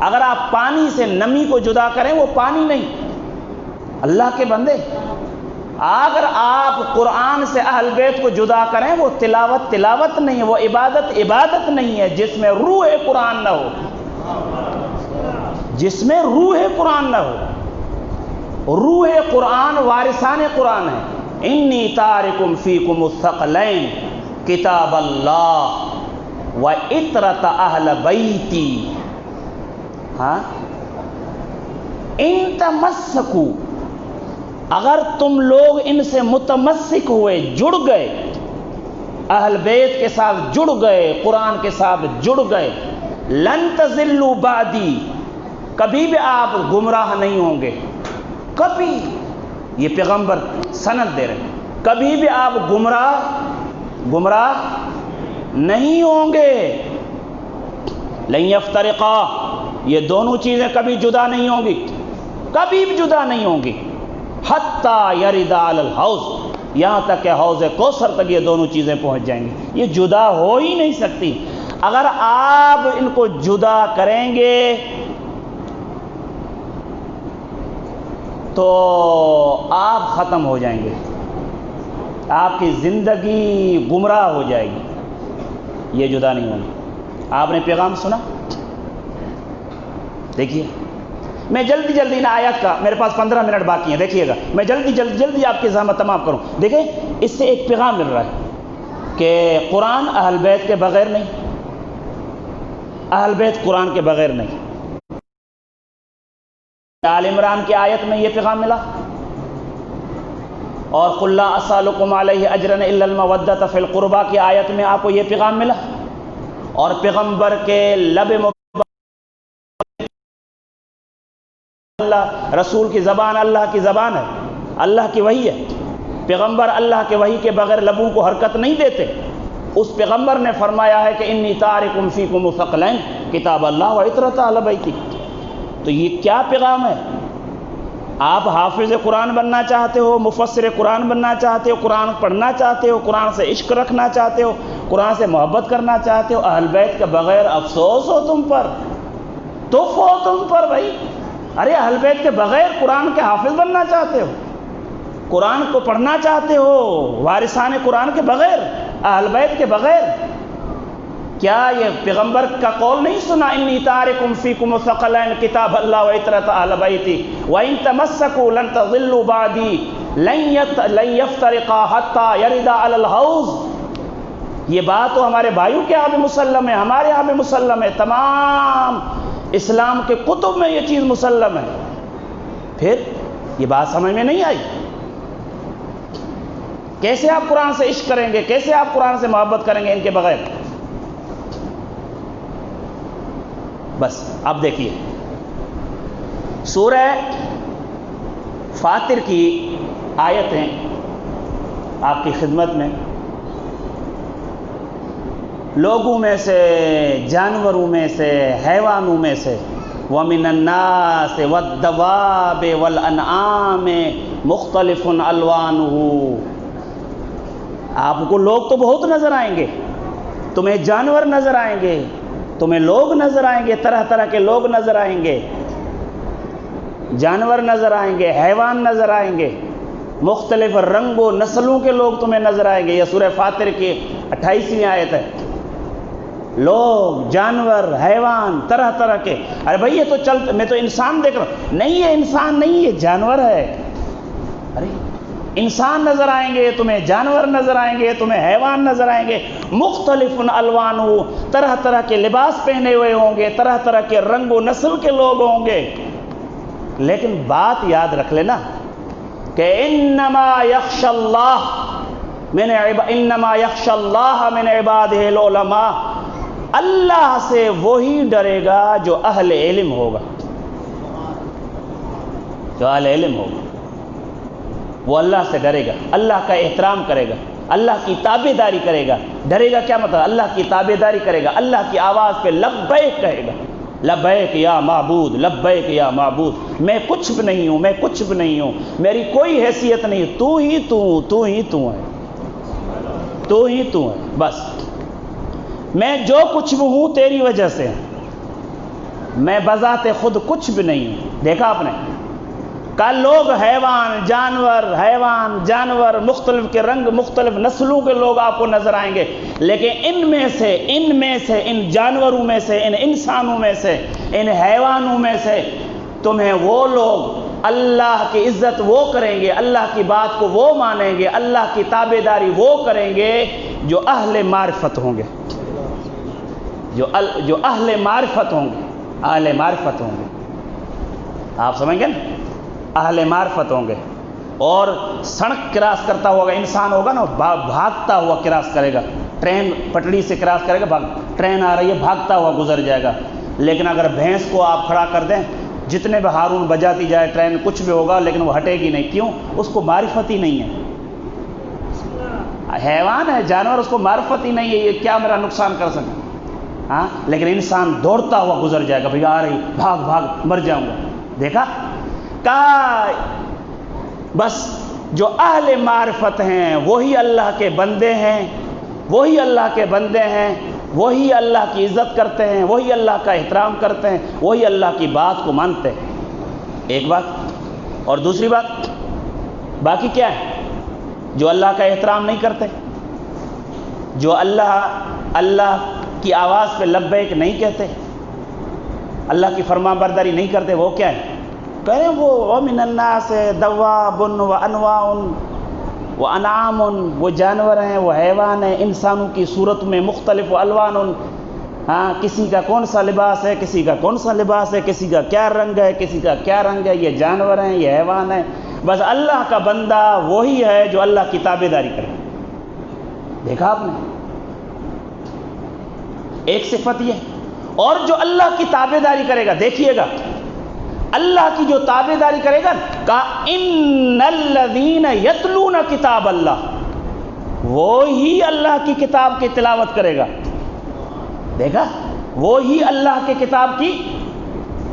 اگر آپ پانی سے نمی کو جدا کریں وہ پانی نہیں۔ اللہ کے بندے، اگر آپ قرآن سے اہل بیت کو جدا کریں وہ تلاوت تلاوت نہیں ہے، وہ عبادت عبادت نہیں ہے جس میں روح قرآن نہ ہو، جس میں روح قرآن نہ ہو۔ روح قرآن وارثان قرآن ہے۔ انی تارکم فیکم الثقلین کتاب اللہ وعطرۃ اہل بیتی۔ ہاں، ان تمسکو، اگر تم لوگ ان سے متمسک ہوئے، جڑ گئے، اہل بیت کے ساتھ جڑ گئے، قرآن کے ساتھ جڑ گئے، لن تضلوا بعدی، کبھی بھی آپ گمراہ نہیں ہوں گے، کبھی، یہ پیغمبر سند دے رہے ہیں، کبھی بھی آپ گمراہ نہیں ہوں گے۔ لن یفترقا، یہ دونوں چیزیں کبھی جدا نہیں ہوں گی، کبھی بھی جدا نہیں ہوں گی، حتی یردا علی الحوض، یہاں تک کہ حوض کوثر تک یہ دونوں چیزیں پہنچ جائیں گی، یہ جدا ہو ہی نہیں سکتی۔ اگر آپ ان کو جدا کریں گے تو آپ ختم ہو جائیں گے، آپ کی زندگی گمراہ ہو جائے گی، یہ جدا نہیں ہوگی۔ آپ نے پیغام سنا؟ دیکھیے، میں جلدی نا آیات کا، میرے پاس 15 منٹ باقی ہیں، دیکھیے گا، میں جلدی آپ کی زحمت تمام کروں۔ دیکھیں، اس سے ایک پیغام مل رہا ہے کہ قرآن اہل بیت کے بغیر نہیں، اہل بیت قرآن کے بغیر نہیں۔ آل عمران کی آیت میں یہ پیغام ملا، اور قل لا اسألکم علیہ اجرا الا المودۃ فی القربی کی آیت میں آپ کو یہ پیغام ملا، اور پیغمبر کے لب اللہ، رسول کی زبان اللہ کی زبان ہے، اللہ کی وحی ہے، پیغمبر اللہ کے وحی کے بغیر لبوں کو حرکت نہیں دیتے۔ اس پیغمبر نے فرمایا ہے کہ انی تارکم فیکم الثقلین کتاب اللہ وعطرۃ اہل بیتی۔ تو یہ کیا پیغام ہے؟ آپ حافظ قرآن بننا چاہتے ہو، مفسر قرآن بننا چاہتے ہو، قرآن پڑھنا چاہتے ہو، قرآن سے عشق رکھنا چاہتے ہو، قرآن سے محبت کرنا چاہتے ہو، اہل بیت کے بغیر افسوس ہو تم پر، تف ہو تم پر بھائی۔ ارے اہل بیت کے بغیر قرآن کے حافظ بننا چاہتے ہو، قرآن کو پڑھنا چاہتے ہو، وارثان قرآن کے بغیر، اہل بیت کے بغیر، کیا یہ پیغمبر کا قول نہیں سنا؟ انی تارکم فیکم الثقلین کتاب اللہ وعطرۃ اہل بیتی وان تمسکوا لن تضلوا بعدی لن یفترقا حتی یردا علی الحوض۔ یہ بات تو ہمارے بھائیوں کے یہاں بھی مسلم ہے، ہمارے یہاں بھی مسلم ہے، تمام اسلام کے کتب میں یہ چیز مسلم ہے۔ پھر یہ بات سمجھ میں نہیں آئی؟ کیسے آپ قرآن سے عشق کریں گے؟ کیسے آپ قرآن سے محبت کریں گے ان کے بغیر؟ بس اب دیکھیے، سورہ فاطر کی آیتیں آپ کی خدمت میں، لوگوں میں سے، جانوروں میں سے، حیوانوں میں سے، وَمِنَ النَّاسِ وَالدَّوَابِ وَالْأَنْعَامِ مُخْتَلِفٌ أَلْوَانُهُ۔ آپ کو لوگ تو بہت نظر آئیں گے، تمہیں جانور نظر آئیں گے، تمہیں لوگ نظر آئیں گے، طرح طرح کے لوگ نظر آئیں گے، جانور نظر آئیں گے، حیوان نظر آئیں گے، مختلف رنگ و نسلوں کے لوگ تمہیں نظر آئیں گے۔ یہ سورہ فاطر کی 28ویں آیت ہے۔ لوگ، جانور، حیوان، طرح طرح کے۔ ارے بھائی یہ تو میں تو انسان دیکھ رہا ہوں۔ نہیں، یہ انسان نہیں، یہ جانور ہے۔ ارے انسان نظر آئیں گے تمہیں، جانور نظر آئیں گے تمہیں، حیوان نظر آئیں گے، مختلف الوان، طرح طرح کے لباس پہنے ہوئے ہوں گے، طرح طرح کے رنگ و نسل کے لوگ ہوں گے۔ لیکن بات یاد رکھ لینا کہ انما یخشی اللہ من عبادہ العلماء، اللہ سے وہی ڈرے گا جو اہل علم ہوگا، جو اہل علم ہوگا وہ اللہ سے ڈرے گا، اللہ کا احترام کرے گا، اللہ کی تابع داری کرے گا۔ ڈرے گا کیا مطلب؟ اللہ کی تابع داری کرے گا، اللہ کی آواز پہ لبیک کہے گا، لبیک یا معبود، لبیک یا معبود، میں کچھ بھی نہیں ہوں، میں کچھ بھی نہیں ہوں، میری کوئی حیثیت نہیں، تو ہی تو ہے، تو ہی تو ہے، بس میں جو کچھ بھی ہوں تیری وجہ سے، میں بذات خود کچھ بھی نہیں ہوں۔ دیکھا آپ نے کہ لوگ، حیوان جانور، مختلف کے رنگ، مختلف نسلوں کے لوگ آپ کو نظر آئیں گے، لیکن ان میں سے ان جانوروں میں سے، ان انسانوں میں سے، ان حیوانوں میں سے تمہیں وہ لوگ اللہ کی عزت وہ کریں گے، اللہ کی بات کو وہ مانیں گے، اللہ کی تابع داری وہ کریں گے جو اہل معرفت ہوں گے، جو اہل معرفت ہوں گے، اہل معرفت ہوں گے۔ آپ سمجھ گئے نا؟ اہل معرفت ہوں گے۔ اور سڑک کراس کرتا ہوا انسان ہوگا نا، بھاگتا ہوا کراس کرے گا، ٹرین پٹڑی سے کراس کرے گا، ٹرین آ رہی ہے، بھاگتا ہوا گزر جائے گا۔ لیکن اگر بھینس کو آپ کھڑا کر دیں، جتنے بھی ہارون بجاتی جائے ٹرین، کچھ بھی ہوگا لیکن وہ ہٹے گی نہیں۔ کیوں؟ اس کو معرفت ہی نہیں ہے۔ حیوان ہے، جانور، اس کو معرفت ہی نہیں ہے، یہ کیا میرا نقصان کر سکے؟ ہاں، لیکن انسان دوڑتا ہوا گزر جائے گا، بھئی آ رہی، بھاگ مر جاؤں گا۔ دیکھا؟ بس جو اہل معرفت ہیں وہی اللہ کے بندے ہیں، وہی اللہ کے بندے ہیں، وہی اللہ کی عزت کرتے ہیں، وہی اللہ کا احترام کرتے ہیں، وہی اللہ کی بات کو مانتے ہیں۔ ایک بات۔ اور دوسری بات، باقی کیا ہے؟ جو اللہ کا احترام نہیں کرتے، جو اللہ کی آواز پہ لبیک نہیں کہتے، اللہ کی فرما برداری نہیں کرتے، وہ کیا ہے؟ کہیں وہ وَمِنَ النَّاسِ دَوَّابٌ وَأَنْوَاعٌ وَأَنْعَامٌ، وہ جانور ہیں، وہ حیوان ہیں، انسانوں کی صورت میں مختلف الوان۔ ہاں، کسی کا کون سا لباس ہے، کسی کا کون سا لباس ہے، کسی کا کیا رنگ ہے، کسی کا کیا رنگ ہے، یہ جانور ہیں، یہ حیوان ہیں۔ بس اللہ کا بندہ وہی ہے جو اللہ کی تابع داری کرے۔ دیکھا آپ نے؟ ایک صفت یہ۔ اور جو اللہ کی تابع داری کرے گا، دیکھیے گا، اللہ کی جو تابع داری کرے گا، ان الذین یتلون کتاب اللہ، وہی اللہ کی کتاب کی تلاوت کرے گا۔ دیکھا؟ وہی اللہ کی کتاب کی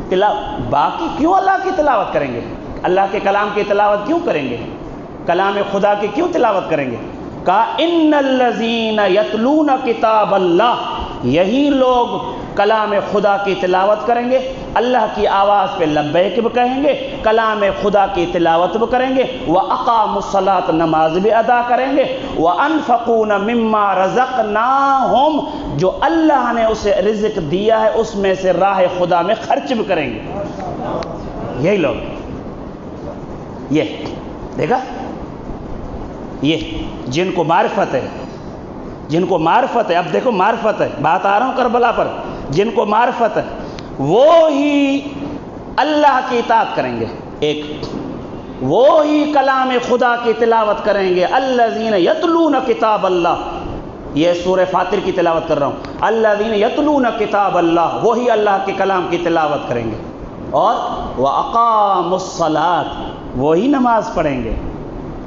تلاوت۔ باقی کیوں اللہ کی تلاوت کریں گے؟ اللہ کے کلام کی تلاوت کیوں کریں گے؟ کلام خدا کی کیوں تلاوت کریں گے؟ ان الذین یتلون کتاب اللہ، یہی لوگ کلام خدا کی تلاوت کریں گے، اللہ کی آواز پہ لبیک بھی کہیں گے، کلام خدا کی تلاوت بھی کریں گے، وَأَقَامُوا الصَّلَاةَ، نماز بھی ادا کریں گے، وَأَنفَقُونَ مِمَّا رَزَقْنَاهُمْ، جو اللہ نے اسے رزق دیا ہے اس میں سے راہ خدا میں خرچ بھی کریں گے۔ یہی لوگ، یہ دیکھا، یہ جن کو معرفت ہے، جن کو معرفت ہے، اب دیکھو معرفت ہے، بات آ رہا ہوں کربلا پر، جن کو معرفت ہے وہی اللہ کی اطاعت کریں گے، ایک وہی کلام خدا کی تلاوت کریں گے۔ الذین یتلون کتاب اللہ، یہ سورہ فاطر کی تلاوت کر رہا ہوں، الذین یتلون کتاب اللہ، وہی اللہ کے کلام کی تلاوت کریں گے، اور وَأَقَامُوا الصَّلَاةَ، وہی نماز پڑھیں گے،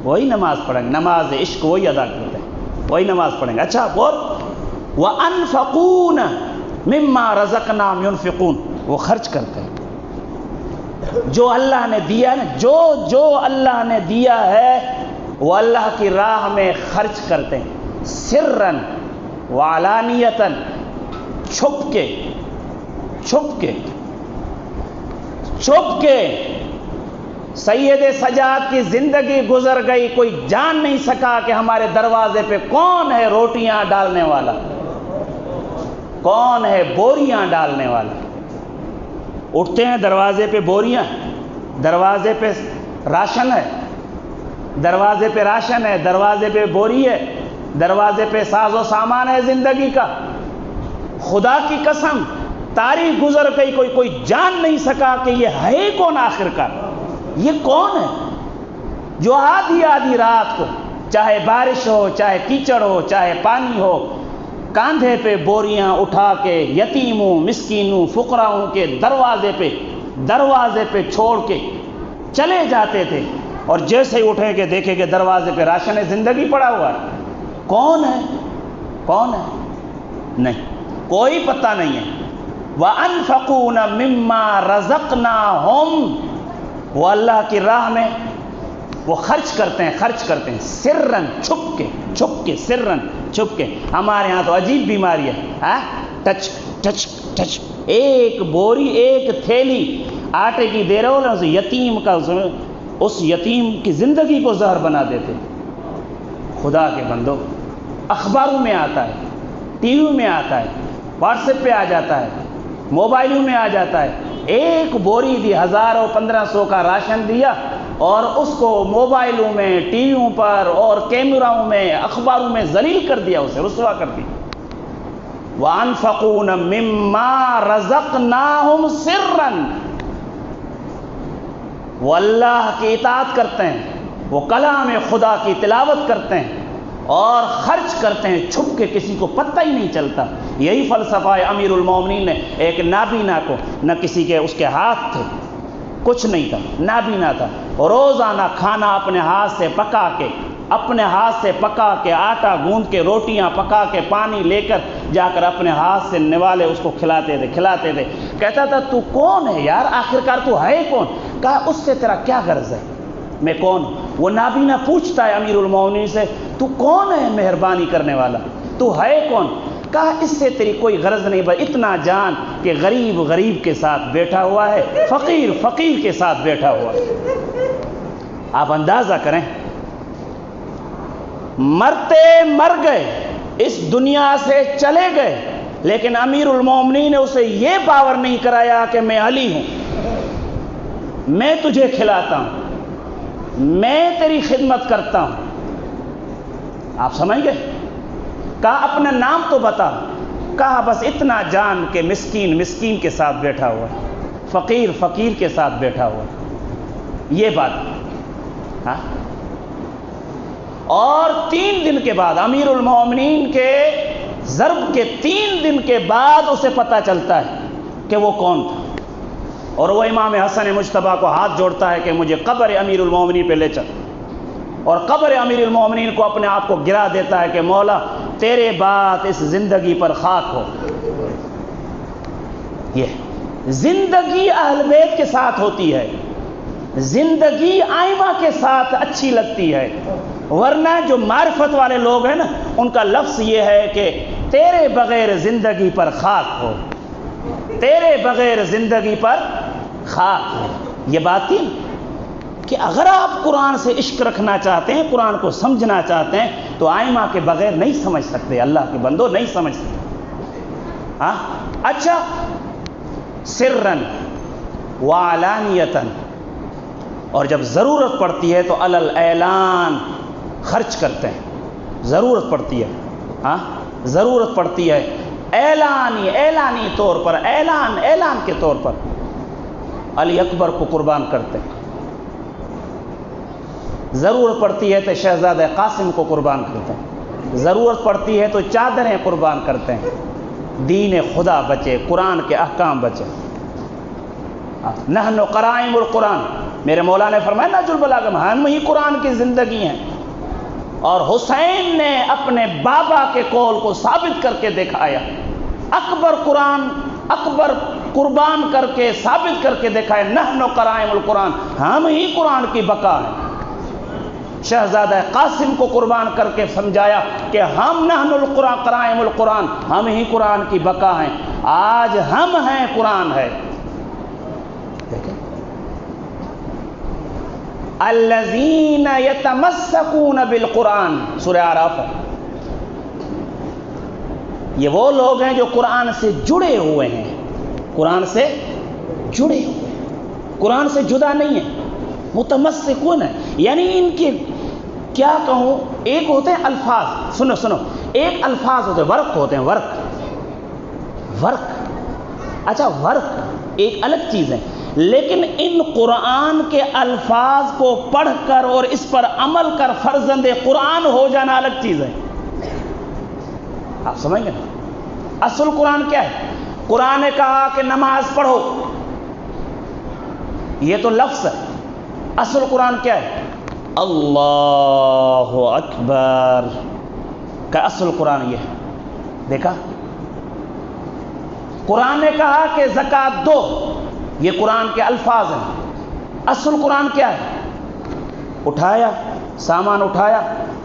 وہی نماز پڑھیں گے، نماز عشق وہی ادا کرتے ہیں، وہی نماز پڑھیں گے۔ اچھا، اور وَأَنفَقُونَ مِمَّا رَزَقْنَاهُمْ يُنْفِقُونَ، وہ خرچ کرتے ہیں جو اللہ نے دیا نا، جو اللہ نے دیا ہے وہ اللہ کی راہ میں خرچ کرتے ہیں، سرًا وعلانیتاً، چھپ کے۔ سید سجاد کی زندگی گزر گئی، کوئی جان نہیں سکا کہ ہمارے دروازے پہ کون ہے روٹیاں ڈالنے والا، کون ہے بوریاں ڈالنے والا۔ اٹھتے ہیں دروازے پہ بوریاں، دروازے پہ راشن ہے، دروازے پہ راشن ہے، دروازے پہ بوری ہے، دروازے پہ ساز و سامان ہے زندگی کا۔ خدا کی قسم تاریخ گزر گئی، کوئی جان نہیں سکا کہ یہ ہے کون آخر کار، یہ کون ہے جو آدھی رات کو، چاہے بارش ہو، چاہے کیچڑ ہو، چاہے پانی ہو، کاندھے پہ بوریاں اٹھا کے یتیموں، مسکینوں، فقراؤں کے دروازے پہ چھوڑ کے چلے جاتے تھے، اور جیسے ہی اٹھیں گے دیکھیں گے دروازے پہ راشن زندگی پڑا ہوا ہے۔ کون ہے؟ نہیں، کوئی پتہ نہیں ہے۔ وَأَنفَقُونَ مِمَّا رَزَقْنَاهُمْ، وہ اللہ کی راہ میں وہ خرچ کرتے ہیں سرًا، چھپ کے سرًا، چھپ کے۔ ہمارے ہاں تو عجیب بیماری ہے، ٹچ، ایک بوری، ایک تھیلی آٹے کی دے رہے ہو نا، اس یتیم کی زندگی کو زہر بنا دیتے۔ خدا کے بندو، اخباروں میں آتا ہے، ٹی وی میں آتا ہے، واٹس ایپ پہ آ جاتا ہے، موبائلوں میں آ جاتا ہے، ایک بوری دی 1000 اور 1500 کا راشن دیا، اور اس کو موبائلوں میں، ٹی ویوں پر اور کیمراؤں میں، اخباروں میں ذلیل کر دیا، اسے رسوا کر دیا۔ وَأَنفَقُونَ مِمَّا رَزَقْنَاهُمْ سِرًّا، وہ اللہ کی اطاعت کرتے ہیں، وہ کلام خدا کی تلاوت کرتے ہیں اور خرچ کرتے ہیں چھپ کے، کسی کو پتہ ہی نہیں چلتا۔ یہی فلسفہ ہے امیر المومنین نے، ایک نابینا کو، نہ کسی کے اس کے ہاتھ تھے، کچھ نہیں تھا، نابینا تھا، روزانہ کھانا اپنے ہاتھ سے پکا کے آٹا گوندھ کے، روٹیاں پکا کے، پانی لے کر جا کر اپنے ہاتھ سے نوالے اس کو کھلاتے تھے۔ کہتا تھا تو کون ہے یار، آخرکار تو ہے کون؟ کہا اس سے تیرا کیا غرض ہے، میں کون ہوں؟ وہ نابینا پوچھتا ہے امیر المومنین سے، تو کون ہے مہربانی کرنے والا، تو ہے کون؟ کہا اس سے تیری کوئی غرض نہیں، بس اتنا جان کہ غریب کے ساتھ بیٹھا ہوا ہے، فقیر کے ساتھ بیٹھا ہوا ہے۔ آپ اندازہ کریں، مر گئے، اس دنیا سے چلے گئے، لیکن امیر المومنین نے اسے یہ باور نہیں کرایا کہ میں علی ہوں، میں تجھے کھلاتا ہوں، میں تیری خدمت کرتا ہوں۔ آپ سمجھ گئے؟ کہا اپنا نام تو بتا، کہا بس اتنا جان کہ مسکین کے ساتھ بیٹھا ہوا، فقیر کے ساتھ بیٹھا ہوا، یہ بات۔ ہاں، اور 3 دن کے بعد، امیر المومنین کے ضرب کے 3 دن کے بعد اسے پتہ چلتا ہے کہ وہ کون تھا، اور وہ امام حسن مجتبیٰ کو ہاتھ جوڑتا ہے کہ مجھے قبر امیر المومنین پہ لے چل، اور قبر امیر المومنین کو اپنے آپ کو گرا دیتا ہے کہ مولا تیرے بات اس زندگی پر خاک ہو۔ یہ زندگی اہل بیت کے ساتھ ہوتی ہے، زندگی آئمہ کے ساتھ اچھی لگتی ہے، ورنہ جو معرفت والے لوگ ہیں نا، ان کا لفظ یہ ہے کہ تیرے بغیر زندگی پر خاک ہو، تیرے بغیر زندگی پر خاک ہو۔ یہ بات تھی کہ اگر آپ قرآن سے عشق رکھنا چاہتے ہیں، قرآن کو سمجھنا چاہتے ہیں، تو آئمہ کے بغیر نہیں سمجھ سکتے، اللہ کے بندو نہیں سمجھ سکتے۔ ہاں اچھا، سرًا وعلانیتاً، اور جب ضرورت پڑتی ہے تو علی الاعلان خرچ کرتے ہیں، ضرورت پڑتی ہے، ہاں ضرورت پڑتی ہے، اعلانی طور پر، اعلان کے طور پر علی اکبر کو قربان کرتے ہیں، ضرورت پڑتی ہے تو شہزادہ قاسم کو قربان کرتے ہیں، ضرورت پڑتی ہے تو چادریں قربان کرتے ہیں، دین خدا بچے، قرآن کے احکام بچے۔ نحن قرائم القرآن، میرے مولا نے فرمایا نہج البلاغہ، ہم ہی قرآن کی زندگی ہیں، اور حسین نے اپنے بابا کے قول کو ثابت کر کے دکھایا. اکبر قربان کر کے ثابت کر کے دکھایا. نحن قرائم القرآن، ہم ہی قرآن کی بقا ہیں. شہزادہ قاسم کو قربان کر کے سمجھایا کہ ہم نحن القرآن قرائم القرآن، ہم ہی قرآن کی بقا ہیں. آج ہم ہیں، قرآن ہے. الذین یتمسکون بالقرآن، سورہ اعراف. یہ وہ لوگ ہیں جو قرآن سے جڑے ہوئے ہیں، قرآن سے جڑے ہوئے ہیں، قرآن سے جدا نہیں ہے، متمسکون ہے. یعنی ان کے کیا کہوں، ایک ہوتے ہیں الفاظ، سنو ایک الفاظ ہوتے ہیں، ورق ہوتے ہیں، ورق. اچھا ورق ایک الگ چیز ہے، لیکن ان قرآن کے الفاظ کو پڑھ کر اور اس پر عمل کر فرزند قرآن ہو جانا الگ چیز ہے. آپ سمجھ گئے؟ اصل قرآن کیا ہے؟ قرآن نے کہا کہ نماز پڑھو، یہ تو لفظ ہے. اصل قرآن کیا ہے؟ اللہ اکبر کا اصل قرآن یہ ہے. دیکھا؟ قرآن نے کہا کہ زکوٰۃ دو، یہ قرآن کے الفاظ ہیں. اصل قرآن کیا ہے؟ اٹھایا، سامان اٹھایا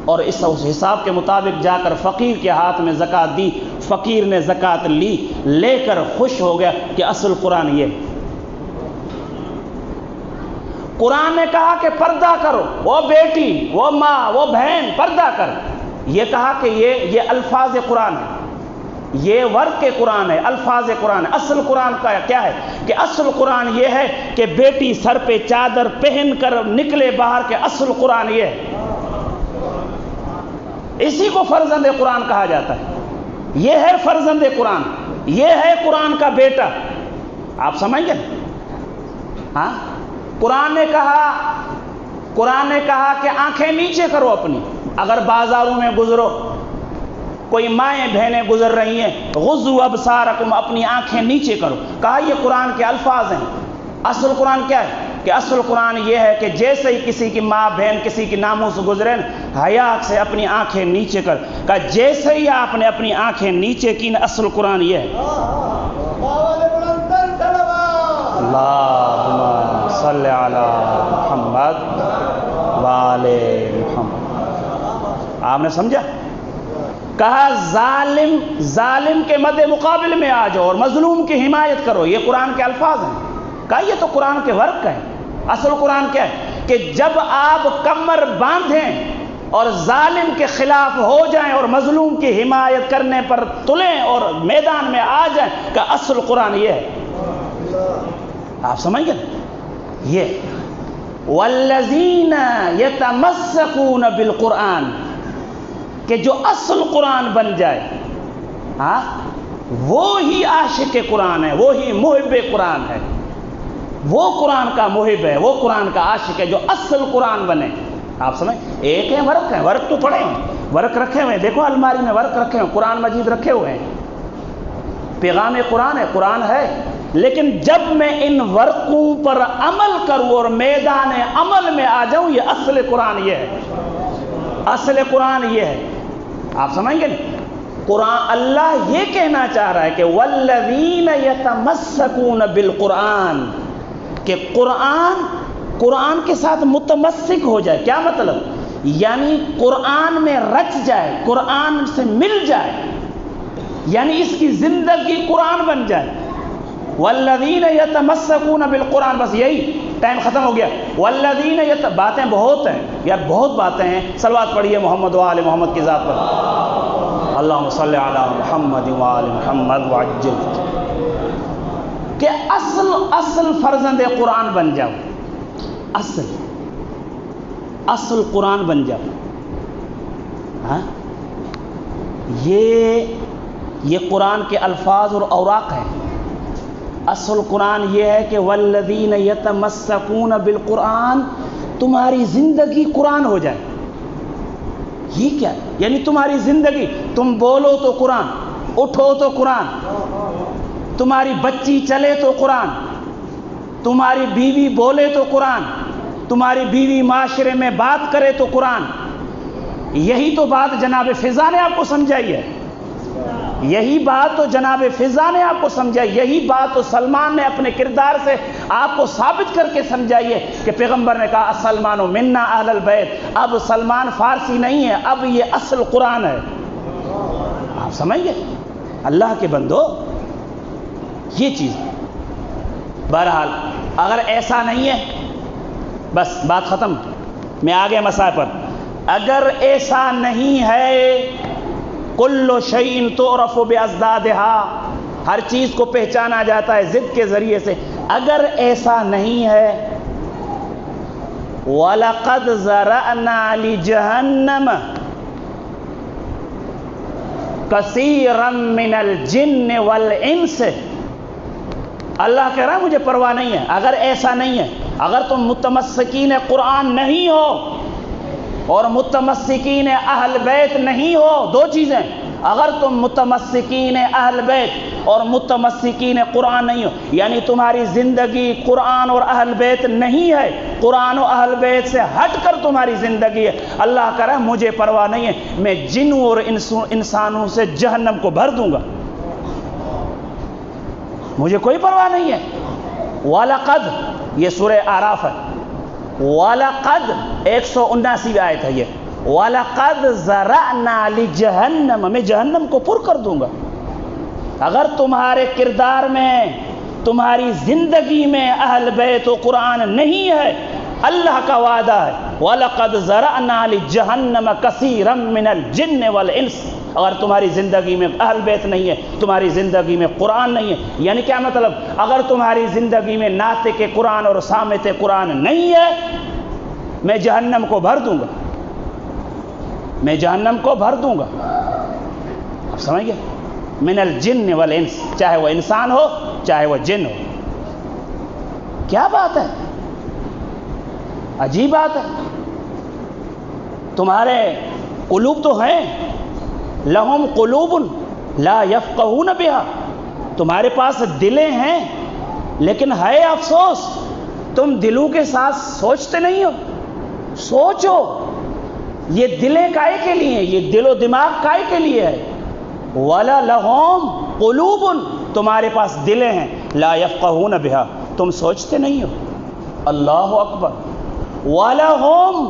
اور اس حساب کے مطابق جا کر فقیر کے ہاتھ میں زکوٰۃ دی. فقیر نے زکوٰۃ لی، لے کر خوش ہو گیا کہ اصل قرآن یہ. قرآن نے کہا کہ پردہ کرو، وہ بیٹی، وہ ماں، وہ بہن پردہ کر. یہ کہا کہ یہ الفاظ قرآن ہے، یہ ورق قرآن ہے، الفاظ قرآن ہے. اصل قرآن کا کیا ہے کہ اصل قرآن یہ ہے کہ بیٹی سر پہ چادر پہن کر نکلے باہر، کے اصل قرآن یہ ہے. اسی کو فرزند قرآن کہا جاتا ہے. یہ ہے فرزند قرآن، یہ ہے قرآن کا بیٹا. آپ سمجھ گئے؟ ہاں. قرآن نے کہا کہ آنکھیں نیچے کرو اپنی. اگر بازاروں میں گزرو، کوئی مائیں بہنیں گزر رہی ہیں، غضوا ابصارکم، اپنی آنکھیں نیچے کرو. کہا یہ قرآن کے الفاظ ہیں. اصل قرآن کیا ہے کہ اصل قرآن یہ ہے کہ جیسے ہی کسی کی ماں بہن کسی کی ناموں سے گزرے، حیا سے اپنی آنکھیں نیچے کر. کہا جیسے ہی آپ نے اپنی آنکھیں نیچے کی، اصل قرآن یہ ہے. اللہم صلی علی محمد وآل محمد. آپ نے سمجھا؟ کہا ظالم کے مد مقابل میں آ جاؤ اور مظلوم کی حمایت کرو. یہ قرآن کے الفاظ ہیں. کہا یہ تو قرآن کے ورق ہیں. اصل قرآن کیا ہے کہ جب آپ کمر باندھیں اور ظالم کے خلاف ہو جائیں اور مظلوم کی حمایت کرنے پر تلیں اور میدان میں آ جائیں، کہ اصل قرآن یہ ہے. آپ سمجھ گئے؟ یہ والذین یتمسکون بالقرآن، کہ جو اصل قرآن بن جائے، ہاں، وہی عاشق قرآن ہے، وہی محب قرآن ہے، وہ قرآن کا محب ہے، وہ قرآن کا عاشق ہے جو اصل قرآن بنے. آپ سمجھ؟ ایک ہے ورق، ہے ورق تو پڑے ہیں، ورق رکھے ہوئے ہیں، دیکھو الماری میں ورق رکھے ہوئے، قرآن مجید رکھے ہوئے ہیں. پیغام قرآن ہے، قرآن ہے. لیکن جب میں ان ورقوں پر عمل کروں اور میدان عمل میں آ جاؤں، یہ اصل قرآن یہ ہے. اصل قرآن یہ ہے. آپ سمجھیں گے؟ قرآن اللہ یہ کہنا چاہ رہا ہے کہ والذین یتمسکون بالقرآن، کہ قرآن کے ساتھ متمسک ہو جائے. کیا مطلب؟ یعنی قرآن میں رچ جائے، قرآن سے مل جائے، یعنی اس کی زندگی قرآن بن جائے. والذین یتمسکون بالقرآن، بس یہی، ٹائم ختم ہو گیا. والذین باتیں بہت ہیں یار، بہت باتیں ہیں. صلوات پڑھیے محمد و آل محمد کی ذات پر. اللہم صلی علی محمد و آل محمد وعجل. کہ اصل فرزند قرآن بن جاؤ، اصل قرآن بن جاؤ. ہاں، یہ قرآن کے الفاظ اور اوراق ہیں. اصل قرآن یہ ہے کہ والذین یتمسکون بالقرآن، تمہاری زندگی قرآن ہو جائے. یہ کیا؟ یعنی تمہاری زندگی، تم بولو تو قرآن، اٹھو تو قرآن، تمہاری بچی چلے تو قرآن، تمہاری بیوی بولے تو قرآن، تمہاری بیوی معاشرے میں بات کرے تو قرآن، یہی تو بات جناب فضا نے آپ کو سمجھائی ہے، یہی بات تو جناب فضا نے آپ کو سمجھائی، یہی بات تو سلمان نے اپنے کردار سے آپ کو ثابت کر کے سمجھائی ہے کہ پیغمبر نے کہا السلمان منا اہل البیت۔ اب سلمان فارسی نہیں ہے، اب یہ اصل قرآن ہے۔ آپ سمجھ گئے؟ اللہ کے بندو یہ چیز، بہرحال اگر ایسا نہیں ہے بس بات ختم، میں آگے مسائل پر۔ اگر ایسا نہیں ہے، کل شیء تعرف بازدادها، ہر چیز کو پہچانا جاتا ہے ضد کے ذریعے سے، اگر ایسا نہیں ہے، وَلَقَدْ ذَرَأْنَا لِجَهَنَّمَ كَثِيرًا مِنَ الْجِنِّ وَالْإِنسِ، اللہ کہہ رہا ہے مجھے پرواہ نہیں ہے اگر ایسا نہیں ہے، اگر تم متمسکین قرآن نہیں ہو اور متمسکین اہل بیت نہیں ہو، دو چیزیں، اگر تم متمسکین اہل بیت اور متمسکین قرآن نہیں ہو، یعنی تمہاری زندگی قرآن اور اہل بیت نہیں ہے، قرآن و اہل بیت سے ہٹ کر تمہاری زندگی ہے، اللہ کہہ رہا ہے مجھے پرواہ نہیں ہے، میں جنوں اور انسانوں سے جہنم کو بھر دوں گا، مجھے کوئی پرواہ نہیں ہے۔ وَلَقَدْ، یہ سورہ اعراف ہے، وَلَقَدْ 179 آیت ہے یہ، وَلَقَدْ ذَرَأْنَا لِجَهَنَّمَ، میں جہنم کو پر کر دوں گا۔ اگر تمہارے کردار میں، تمہاری زندگی میں اہل بیت و قرآن نہیں ہے، اللہ کا وعدہ ہے وَلَقَدْ ذَرَأْنَا لِجَهَنَّمَ كَثِيرًا مِنَ الْجِنِّ وَالْإِنسِ، اگر تمہاری زندگی میں اہل بیت نہیں ہے، تمہاری زندگی میں قرآن نہیں ہے، یعنی کیا مطلب، اگر تمہاری زندگی میں ناطق قرآن اور صامت قرآن نہیں ہے، میں جہنم کو بھر دوں گا، میں جہنم کو بھر دوں گا۔ آپ سمجھ گئے؟ من الجن والانس، چاہے وہ انسان ہو چاہے وہ جن ہو۔ کیا بات ہے، عجیب بات ہے۔ تمہارے قلوب تو ہیں، لہم قلوب لا یفقہون بہا، تمہارے پاس دلیں ہیں، لیکن ہے افسوس تم دلوں کے ساتھ سوچتے نہیں ہو۔ سوچو، یہ دلیں کائے کے لیے ہیں، یہ دل و دماغ کائے کے لیے ہے؟ وَلَا لَهُمْ قُلُوبٌ، تمہارے پاس دلیں ہیں، لا یفقہون بہا، تم سوچتے نہیں ہو۔ اللہ اکبر۔ وَلَهُمْ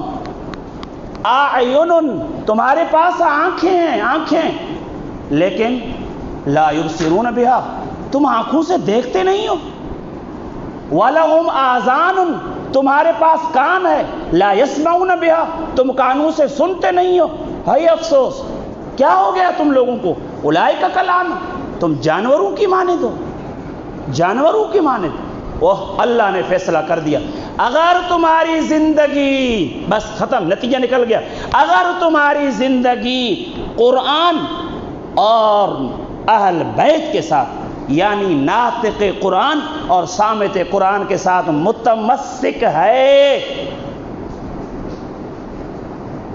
أَعْيُنٌ، تمہارے پاس آنکھیں ہیں، آنکھیں، لیکن لا یبصرون بہا، تم آنکھوں سے دیکھتے نہیں ہو۔ وَلَهُمْ آذَانٌ، تمہارے پاس کان ہے، لا یسمعون بہا، تم کانوں سے سنتے نہیں ہو۔ ہے افسوس، کیا ہو گیا تم لوگوں کو؟ اولئک کلام، تم جانوروں کی مانند ہو، جانوروں کی مانند۔ اوہ، اللہ نے فیصلہ کر دیا، اگر تمہاری زندگی، بس ختم، نتیجہ نکل گیا، اگر تمہاری زندگی قرآن اور اہل بیت کے ساتھ، یعنی ناطق قرآن اور صامت قرآن کے ساتھ متمسک ہے،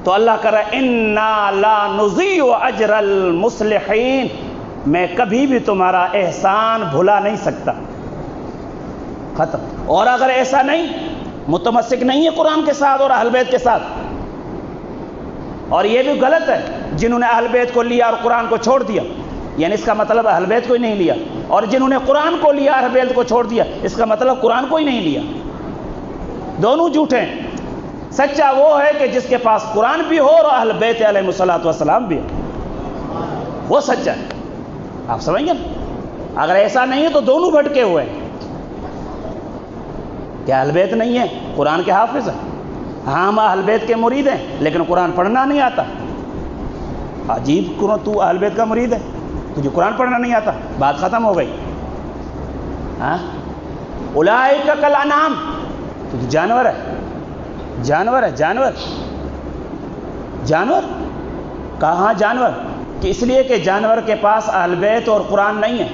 تو اللہ کہہ رہا ہے اِنَّا لَا نُضِيعُ أَجْرَ الْمُصْلِحِينَ، میں کبھی بھی تمہارا احسان بھلا نہیں سکتا۔ ختم۔ اور اگر ایسا نہیں، متمسک نہیں ہے قرآن کے ساتھ اور اہل بیت کے ساتھ، اور یہ بھی غلط ہے جنہوں نے اہل بیت کو لیا اور قرآن کو چھوڑ دیا، یعنی اس کا مطلب اہل بیت کو ہی نہیں لیا، اور جنہوں نے قرآن کو لیا اہل بیت کو چھوڑ دیا، اس کا مطلب قرآن کو ہی نہیں لیا۔ دونوں جھوٹے ہیں۔ سچا وہ ہے کہ جس کے پاس قرآن بھی ہو اور اہل بیت علیہ الصلوۃ والسلام بھی ہو، وہ سچا ہے۔ آپ سمجھ گئے؟ اگر ایسا نہیں ہے تو دونوں بھٹکے ہوئے ہیں، کہ اہل بیت نہیں ہے، قرآن کے حافظ ہیں، ہاں ہم اہل بیت کے مرید ہیں لیکن قرآن پڑھنا نہیں آتا۔ عجیب، تو اہل بیت کا مرید ہے، تجھے قرآن پڑھنا نہیں آتا، بات ختم ہو گئی۔ ہاں، اولئک کالانعام، تو جانور ہے، جانور ہے، جانور، جانور، کہاں جانور؟ کہ اس لیے کہ جانور کے پاس اہل بیت اور قرآن نہیں ہے،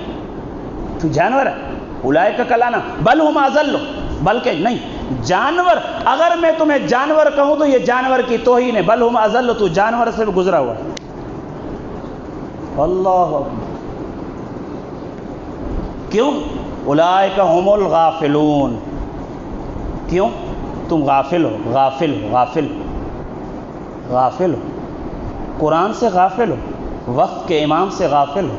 تو جانور ہے۔ اولئک کالانعام بل ہم اضل، بلکہ نہیں، جانور، اگر میں تمہیں جانور کہوں تو یہ جانور کی توہین ہے، بل ہم اضل، تو جانور سے بھی گزرا ہوا ہے۔ اللہ اکبر۔ کیوں؟ اولئک هم الغافلون، کیوں؟ تم غافل ہو، غافل ہو، غافل، غافل ہو۔ قرآن سے غافل ہو، وقت کے امام سے غافل ہو،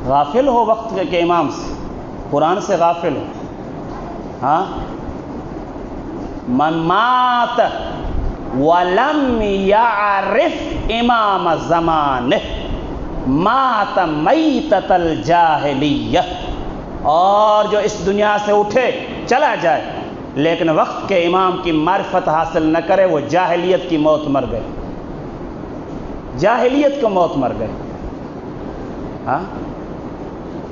غافل ہو وقت کے امام سے، قرآن سے غافل ہو. ہاں، من مات ولم یعرف امام زمانہ مات میتۃ الجاہلیہ. اور جو اس دنیا سے اٹھے چلا جائے لیکن وقت کے امام کی معرفت حاصل نہ کرے، وہ جاہلیت کی موت مر گئے، جاہلیت کو موت مر گئے. ہاں،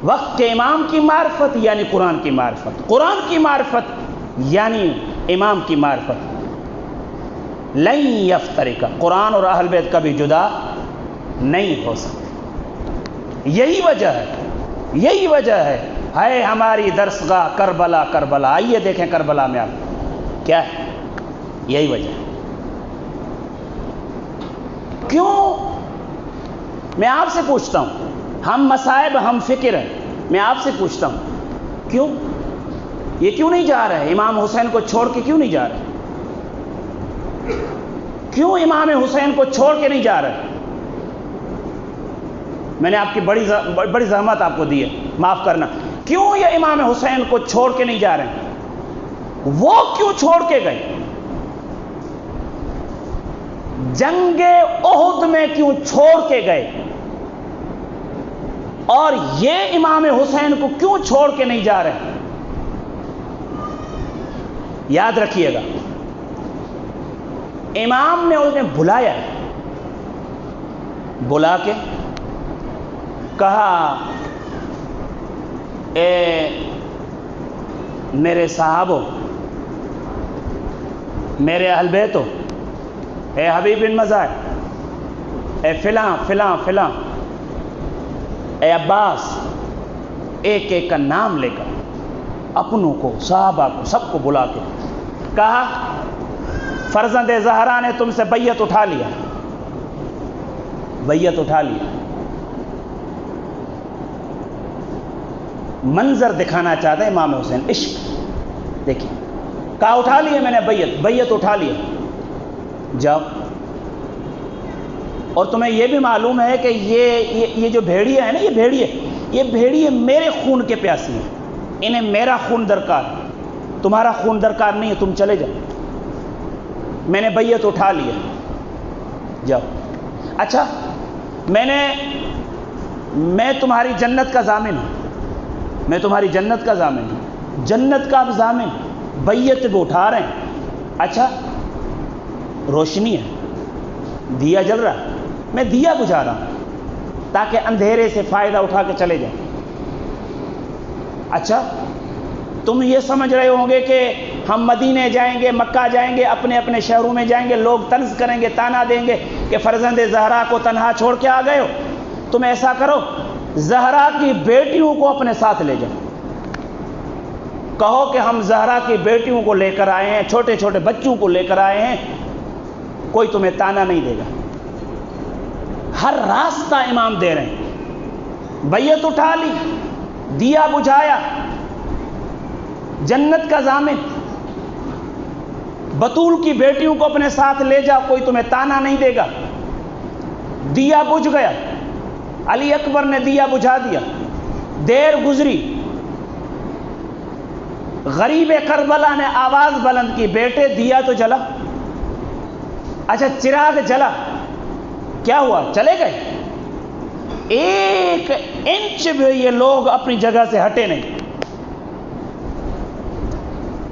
وقت کے امام کی معرفت یعنی قرآن کی معرفت، قرآن کی معرفت یعنی امام کی معرفت. لن یفترقا، قرآن اور اہل بیت کبھی جدا نہیں ہو سکتے. یہی وجہ ہے، یہی وجہ ہے ہماری درسگاہ کربلا. کربلا آئیے دیکھیں کربلا میں آپ کیا ہے، یہی وجہ ہے. کیوں؟ میں آپ سے پوچھتا ہوں، ہم مصائب ہم فکر ہیں، میں آپ سے پوچھتا ہوں کیوں یہ کیوں نہیں جا رہے؟ امام حسین کو چھوڑ کے کیوں نہیں جا رہے؟ کیوں امام حسین کو چھوڑ کے نہیں جا رہے؟ میں نے آپ کی بڑی زحمت آپ کو دی ہے، معاف کرنا. کیوں یہ امام حسین کو چھوڑ کے نہیں جا رہے؟ وہ کیوں چھوڑ کے گئے؟ جنگ احد میں کیوں چھوڑ کے گئے؟ اور یہ امام حسین کو کیوں چھوڑ کے نہیں جا رہے؟ یاد رکھیے گا، امام نے انہیں بلایا، بلا کے کہا اے میرے صحابوں، میرے اہل بیتو، اے حبیب بن مزاح، اے فلاں فلاں فلاں، اے عباس، ایک ایک کا نام لے کر اپنوں کو، صحابہ کو، سب کو بلا کے کہا فرزند زہرا نے تم سے بیعت اٹھا لیا، بیعت اٹھا لیا. منظر دکھانا چاہتا ہے امام حسین، عشق دیکھیں، کہا اٹھا لیے میں نے بیعت اٹھا لیا، جاؤ. اور تمہیں یہ بھی معلوم ہے کہ یہ جو بھیڑیے ہیں نا، یہ بھیڑیے میرے خون کے پیاسی ہیں، انہیں میرا خون درکار، تمہارا خون درکار نہیں ہے، تم چلے جاؤ. میں نے بیعت اٹھا لیا، جاؤ. اچھا، میں تمہاری جنت کا ضامن ہوں، میں تمہاری جنت کا ضامن ہوں، جنت کا اب ضامن، بیعت بھی اٹھا رہے ہیں. اچھا، روشنی ہے، دیا جل رہا ہے، میں دیا بجھا رہا ہوں تاکہ اندھیرے سے فائدہ اٹھا کے چلے جائیں. اچھا، تم یہ سمجھ رہے ہوں گے کہ ہم مدینے جائیں گے، مکہ جائیں گے، اپنے اپنے شہروں میں جائیں گے، لوگ طنز کریں گے، تانا دیں گے کہ فرزند زہرا کو تنہا چھوڑ کے آ گئے ہو. تم ایسا کرو، زہرا کی بیٹیوں کو اپنے ساتھ لے جاؤ، کہو کہ ہم زہرا کی بیٹیوں کو لے کر آئے ہیں، چھوٹے چھوٹے بچوں کو لے کر آئے ہیں، کوئی تمہیں تانا نہیں دے گا. ہر راستہ امام دے رہے ہیں. بیعت اٹھا لی، دیا بجھایا، جنت کا ضامن، بطول کی بیٹیوں کو اپنے ساتھ لے جاؤ، کوئی تمہیں تانا نہیں دے گا. دیا بجھ گیا، علی اکبر نے دیا بجھا دیا. دیر گزری، غریب کربلا نے آواز بلند کی، بیٹے دیا تو جلا. اچھا، چراغ جلا، کیا ہوا؟ چلے گئے. ایک انچ بھی یہ لوگ اپنی جگہ سے ہٹے نہیں.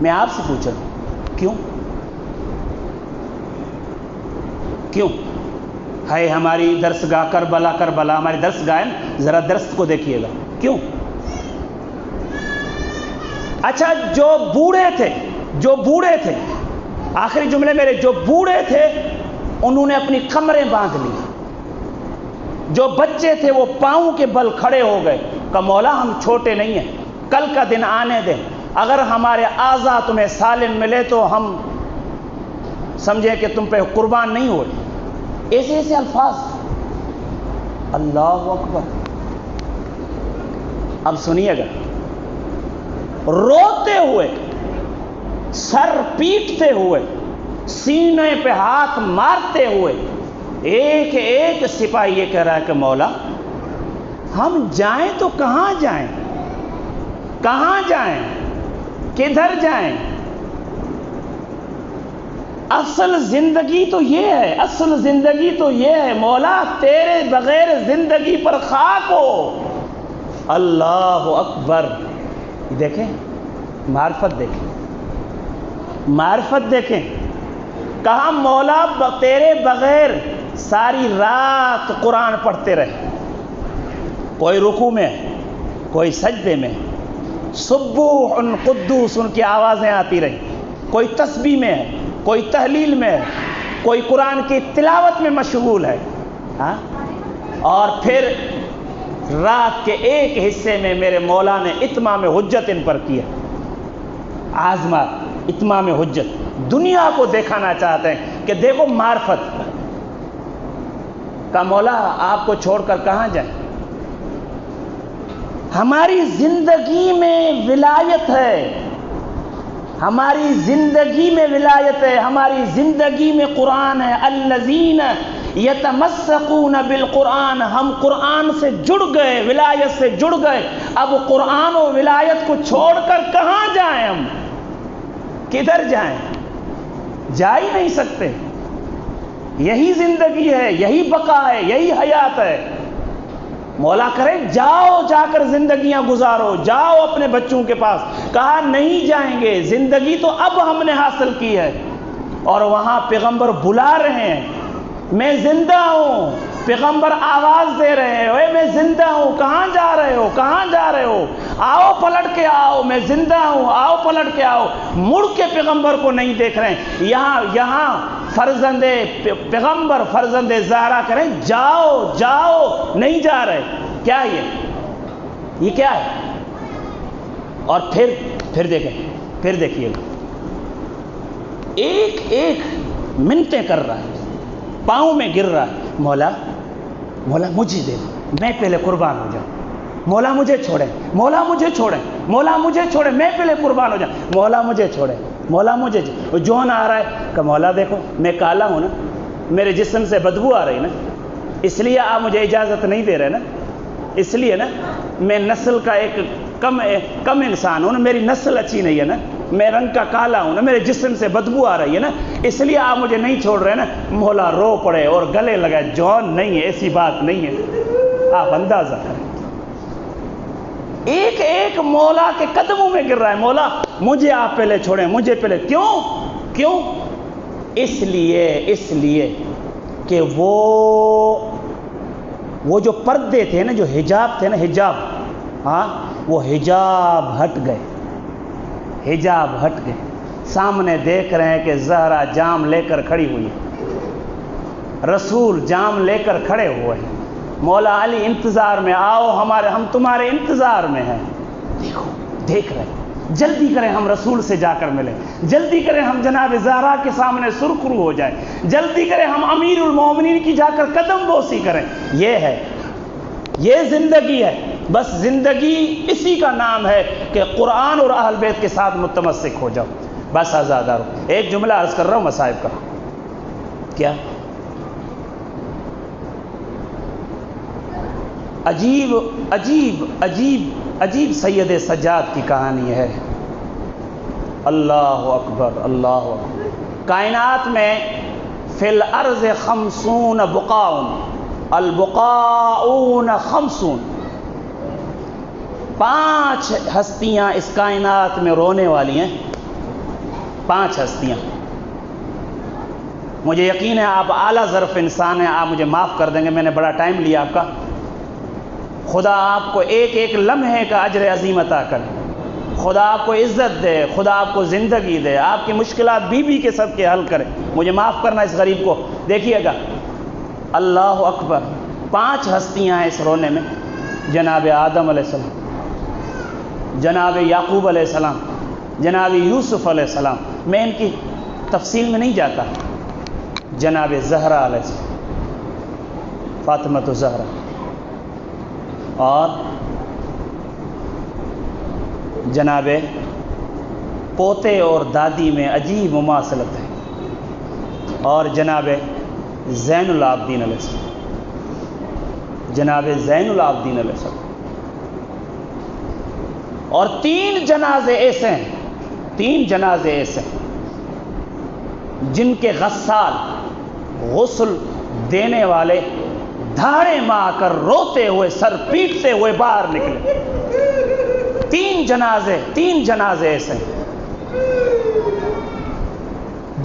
میں آپ سے پوچھ رہا ہوں کیوں؟ کیوں؟ ہے ہماری درسگاہ کربلا، کربلا ہماری درسگاہ ہے، ذرا درس کو دیکھیے گا. کیوں؟ اچھا، جو بوڑھے تھے، آخری جملے میرے، جو بوڑھے تھے انہوں نے اپنی کمریں باندھ لی، جو بچے تھے وہ پاؤں کے بل کھڑے ہو گئے کہ مولا ہم چھوٹے نہیں ہیں، کل کا دن آنے دیں، اگر ہمارے اعضاء تمہیں سالم ملے تو ہم سمجھیں کہ تم پہ قربان نہیں ہوئے. ایسے ایسے الفاظ. اللہ اکبر. اب سنیے گا، روتے ہوئے، سر پیٹتے ہوئے، سینے پہ ہاتھ مارتے ہوئے ایک ایک سپاہی یہ کہہ رہا ہے کہ مولا ہم جائیں تو کہاں جائیں، کہاں جائیں، کدھر جائیں؟ اصل زندگی تو یہ ہے، اصل زندگی تو یہ ہے مولا، تیرے بغیر زندگی پر خاک ہو۔ اللہ اکبر۔ دیکھیں معرفت، دیکھیں معرفت، دیکھیں کہا مولا تیرے بغیر ساری رات قرآن پڑھتے رہے، کوئی رکوع میں ہے، کوئی سجدے میں، سبوح قدوس ان کی آوازیں آتی رہی، کوئی تسبیح میں ہے، کوئی تحلیل میں ہے، کوئی قرآن کی تلاوت میں مشغول ہے، ہاں؟ اور پھر رات کے ایک حصے میں میرے مولا نے اتمام حجت ان پر کیا، آزما اتمام حجت، دنیا کو دکھانا چاہتے ہیں کہ دیکھو معرفت کا مولا آپ کو چھوڑ کر کہاں جائیں؟ ہماری زندگی میں ولایت ہے، ہماری زندگی میں ولایت ہے، ہماری زندگی میں قرآن ہے۔ الذین یتمسکون بالقرآن، ہم قرآن سے جڑ گئے، ولایت سے جڑ گئے، اب قرآن و ولایت کو چھوڑ کر کہاں جائیں؟ ہم کدھر جائیں؟ جا ہی نہیں سکتے۔ یہی زندگی ہے، یہی بقا ہے، یہی حیات ہے۔ مولا کرے جاؤ، جا کر زندگیاں گزارو، جاؤ اپنے بچوں کے پاس۔ کہا نہیں جائیں گے، زندگی تو اب ہم نے حاصل کی ہے، اور وہاں پیغمبر بلا رہے ہیں، میں زندہ ہوں، پیغمبر آواز دے رہے ہیں، اے میں زندہ ہوں، کہاں جا رہے ہو، کہاں جا رہے ہو، آؤ پلٹ کے آؤ، میں زندہ ہوں، آؤ پلٹ کے آؤ۔ مڑ کے پیغمبر کو نہیں دیکھ رہے ہیں، یہاں فرزند پیغمبر فرزند زہرا کریں جاؤ جاؤ، نہیں جا رہے۔ کیا یہ کیا ہے؟ اور پھر دیکھیے ایک ایک منتیں کر رہا ہے، پاؤں میں گر رہا ہے، مولا مجھے دے دو، میں پہلے قربان ہو جاؤں، مولا مجھے چھوڑیں، مولا مجھے چھوڑیں، مولا مجھے چھوڑیں، میں پہلے قربان ہو جاؤں، مولا مجھے چھوڑیں، مولا مجھے جون آ رہا ہے کہ مولا دیکھو میں کالا ہوں نا، میرے جسم سے بدبو آ رہی نا، اس لیے آپ مجھے اجازت نہیں دے رہے نا، اس لیے نا میں نسل کا ایک کم انسان ہوں نا، میری نسل اچھی نہیں ہے نا، میں رنگ کا کالا ہوں نا، میرے جسم سے بدبو آ رہی ہے نا، اس لیے آپ مجھے نہیں چھوڑ رہے نا۔ مولا رو پڑے اور گلے لگائے، جون نہیں ہے، ایسی بات نہیں ہے، آپ اندازہ کریں۔ ایک ایک مولا کے قدموں میں گر رہا ہے، مولا مجھے آپ پہلے چھوڑیں، مجھے پہلے۔ کیوں؟ اس لیے کہ وہ جو پردے تھے نا، جو حجاب تھے نا، حجاب، ہاں وہ حجاب ہٹ گئے، سامنے دیکھ رہے ہیں کہ زہرا جام لے کر کھڑی ہوئی ہے، رسول جام لے کر کھڑے ہوئے ہیں، مولا علی انتظار میں، آؤ ہم تمہارے انتظار میں ہیں۔ دیکھ رہے ہیں، جلدی کریں ہم رسول سے جا کر ملیں، جلدی کریں ہم جناب زہرا کے سامنے سرخرو ہو جائیں، جلدی کریں ہم امیر المومنین کی جا کر قدم بوسی کریں۔ یہ زندگی ہے، بس زندگی اسی کا نام ہے کہ قرآن اور اہل بیت کے ساتھ متمسک ہو جاؤ، بس آزاد رہو۔ ایک جملہ عرض کر رہا ہوں مصائب کا، کیا عجیب سید سجاد کی کہانی ہے۔ اللہ اکبر، اللہ اکبر۔ کائنات میں فی الارض 50 بقاء، البقاؤن 50، 5 ہستیاں اس کائنات میں رونے والی ہیں، 5 ہستیاں۔ مجھے یقین ہے آپ اعلیٰ ظرف انسان ہیں، آپ مجھے معاف کر دیں گے، میں نے بڑا ٹائم لیا آپ کا۔ خدا آپ کو ایک ایک لمحے کا اجر عظیم عطا کرے، خدا آپ کو عزت دے، خدا آپ کو زندگی دے، آپ کی مشکلات بی کے صدقے حل کرے۔ مجھے معاف کرنا اس غریب کو۔ دیکھیے گا، اللہ اکبر، 5 ہستیاں ہیں اس رونے میں، جناب آدم علیہ السلام، جناب یعقوب علیہ السلام، جناب یوسف علیہ السلام، میں ان کی تفصیل میں نہیں جاتا، جناب زہرا علیہ السلام، فاطمۃ الزہرا، اور جناب پوتے اور دادی میں عجیب مماثلت ہے، اور جناب زین العابدین علیہ السلام، جناب زین العابدین علیہ السلام. اور 3 جنازے ایسے ہیں، 3 جنازے ایسے ہیں جن کے غسال غسل دینے والے دھاڑے مار کر روتے ہوئے سر پیٹتے ہوئے باہر نکلے. 3 جنازے ایسے ہیں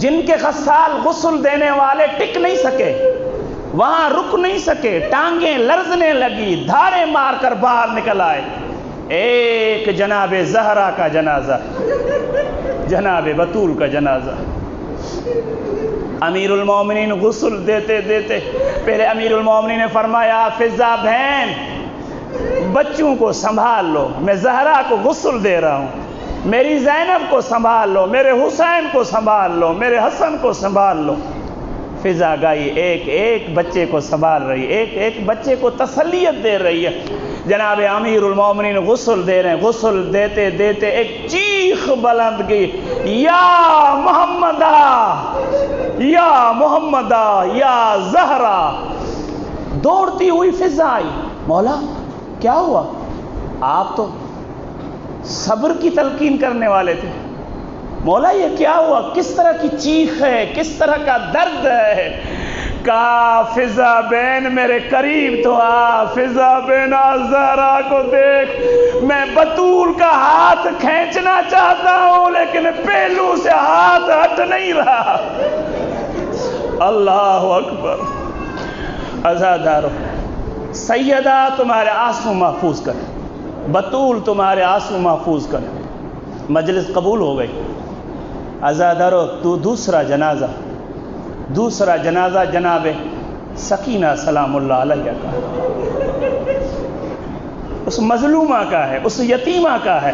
جن کے غسال غسل دینے والے ٹک نہیں سکے، وہاں رک نہیں سکے، ٹانگیں لرزنے لگی، دھاڑے مار کر باہر نکل آئے. ایک جناب زہرا کا جنازہ، جناب بطول کا جنازہ. امیر المومنین غسل دیتے دیتے پہلے امیر المومنین نے فرمایا فضا بہن بچوں کو سنبھال لو، میں زہرا کو غسل دے رہا ہوں، میری زینب کو سنبھال لو، میرے حسین کو سنبھال لو، میرے حسن کو سنبھال لو. فضا گائی ایک ایک بچے کو سنبھال رہی، ایک ایک بچے کو تسلیت دے رہی ہے. جناب امیر المومنین غسل دے رہے ہیں، غسل دیتے دیتے ایک چیخ بلند کی، یا محمدہ یا محمدہ یا زہرا. دوڑتی ہوئی فضا آئی، مولا کیا ہوا؟ آپ تو صبر کی تلقین کرنے والے تھے، مولا یہ کیا ہوا؟ کس طرح کی چیخ ہے، کس طرح کا درد ہے؟ کہا فضا بین میرے قریب تو آ، فضا بین زہرا کو دیکھ، میں بطول کا ہاتھ کھینچنا چاہتا ہوں لیکن پہلو سے ہاتھ ہٹ نہیں رہا. اللہ اکبر. عزادارو، سیدہ تمہارے آنسو محفوظ کرے، بطول تمہارے آنسو محفوظ کرے. مجلس قبول ہو گئی. عزادارو، تو دوسرا جنازہ جناب سکینہ سلام اللہ علیہ کا، اس مظلومہ کا ہے، اس یتیمہ کا ہے.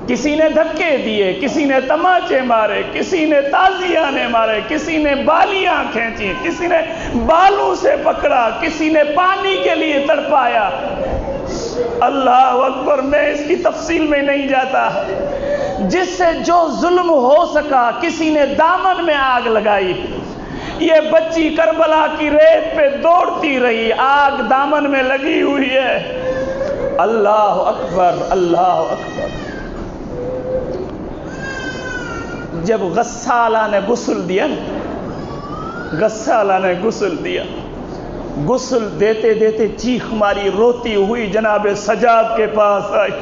کسی نے دھکے دیے، کسی نے تماچے مارے، کسی نے تازیانے مارے، کسی نے بالیاں کھینچی، کسی نے بالوں سے پکڑا، کسی نے پانی کے لیے تڑپایا. اللہ اکبر. میں اس کی تفصیل میں نہیں جاتا. جس سے جو ظلم ہو سکا، کسی نے دامن میں آگ لگائی. یہ بچی کربلا کی ریت پہ دوڑتی رہی، آگ دامن میں لگی ہوئی ہے. اللہ اکبر، اللہ اکبر. جب غسالہ نے غسل دیا، غسل دیتے دیتے چیخ ماری، روتی ہوئی جناب سجاد کے پاس آئی.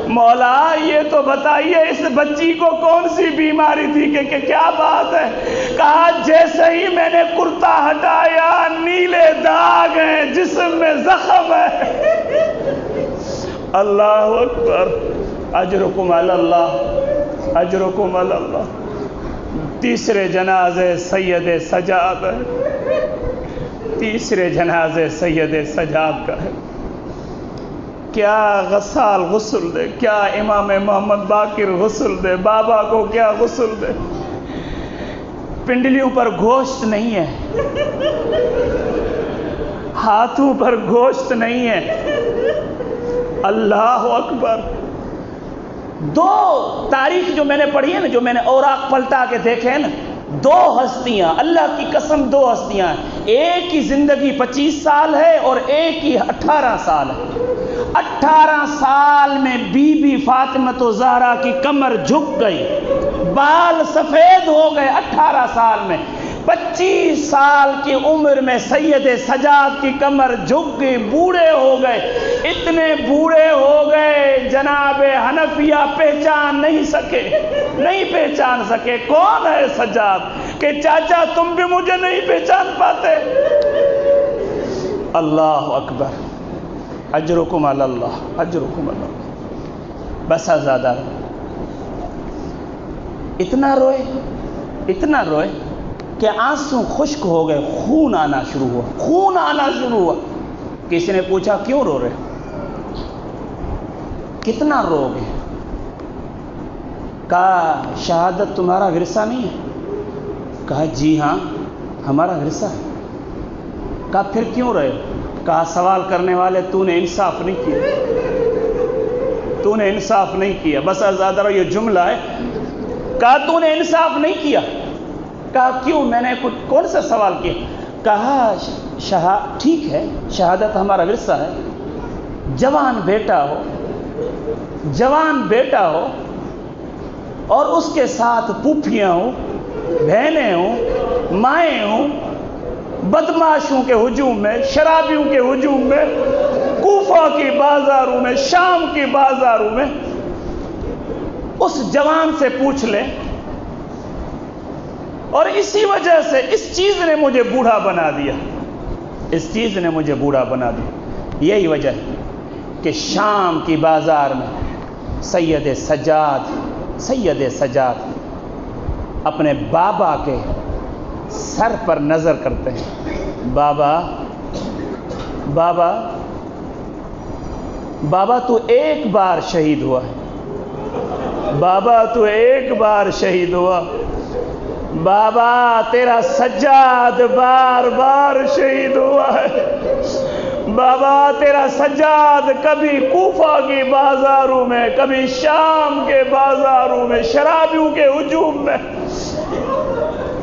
مولا یہ تو بتائیے اس بچی کو کون سی بیماری تھی کہ کیا بات ہے؟ کہا جیسے ہی میں نے کرتا ہٹایا نیلے داغ ہیں، جسم میں زخم ہے. اللہ اکبر. اجرکم علی اللہ، اجرکم علی اللہ. تیسرے جنازے سید سجاد ہے، تیسرے جنازے سید سجاد کا ہے. کیا غسال غسل دے، کیا امام محمد باقر غسل دے، بابا کو کیا غسل دے. پنڈلیوں پر گوشت نہیں ہے، ہاتھوں پر گوشت نہیں ہے. اللہ اکبر. 2 تاریخ جو میں نے پڑھی ہے نا، جو میں نے اوراق پلٹا کے دیکھے ہیں نا، 2 ہستیاں، اللہ کی قسم 2 ہستیاں ہیں. ایک کی زندگی 25 سال ہے اور ایک کی 18 سال ہے. 18 سال میں بی بی فاطمہ زہرا کی کمر جھک گئی، بال سفید ہو گئے 18 سال میں. 25 سال کی عمر میں سید سجاد کی کمر جھک گئی، بوڑھے ہو گئے. اتنے بوڑھے ہو گئے جناب حنفیہ پہچان نہیں سکے کون ہے سجاد، کہ چاچا تم بھی مجھے نہیں پہچان پاتے. اللہ اکبر. اجرکم علی اللہ، اجرکم علی اللہ. بس زیادہ اتنا روئے کہ آنسو خشک ہو گئے، خون آنا شروع ہوا. کسی نے پوچھا کیوں رو رہے، کتنا رو گے؟ کہا شہادت تمہارا ورثہ نہیں ہے؟ کہا جی ہاں ہمارا ورثہ ہے. کہا پھر کیوں رہے؟ کہا سوال کرنے والے تو نے انصاف نہیں کیا. بس آزادہ یہ جملہ ہے. کہا تو نے انصاف نہیں کیا. کہا کیوں؟ میں نے کون سا سوال کیا؟ کہا ٹھیک ہے، شہادت ہمارا ورثہ ہے، جوان بیٹا ہو اور اس کے ساتھ پھوپھیاں ہوں، بہنیں ہوں، مائیں ہوں، بدماشوں کے ہجوم میں، شرابیوں کے ہجوم میں، کوفہ کی بازاروں میں، شام کی بازاروں میں، اس جوان سے پوچھ لیں۔ اور اسی وجہ سے اس چیز نے مجھے بوڑھا بنا دیا، یہی وجہ ہے کہ شام کی بازار میں سید سجاد اپنے بابا کے سر پر نظر کرتے ہیں۔ بابا تو ایک بار شہید ہوا ہے، بابا تیرا سجاد بار بار شہید ہوا ہے، بابا تیرا سجاد کبھی کوفہ کی بازاروں میں، کبھی شام کے بازاروں میں، شرابیوں کے ہجوم میں۔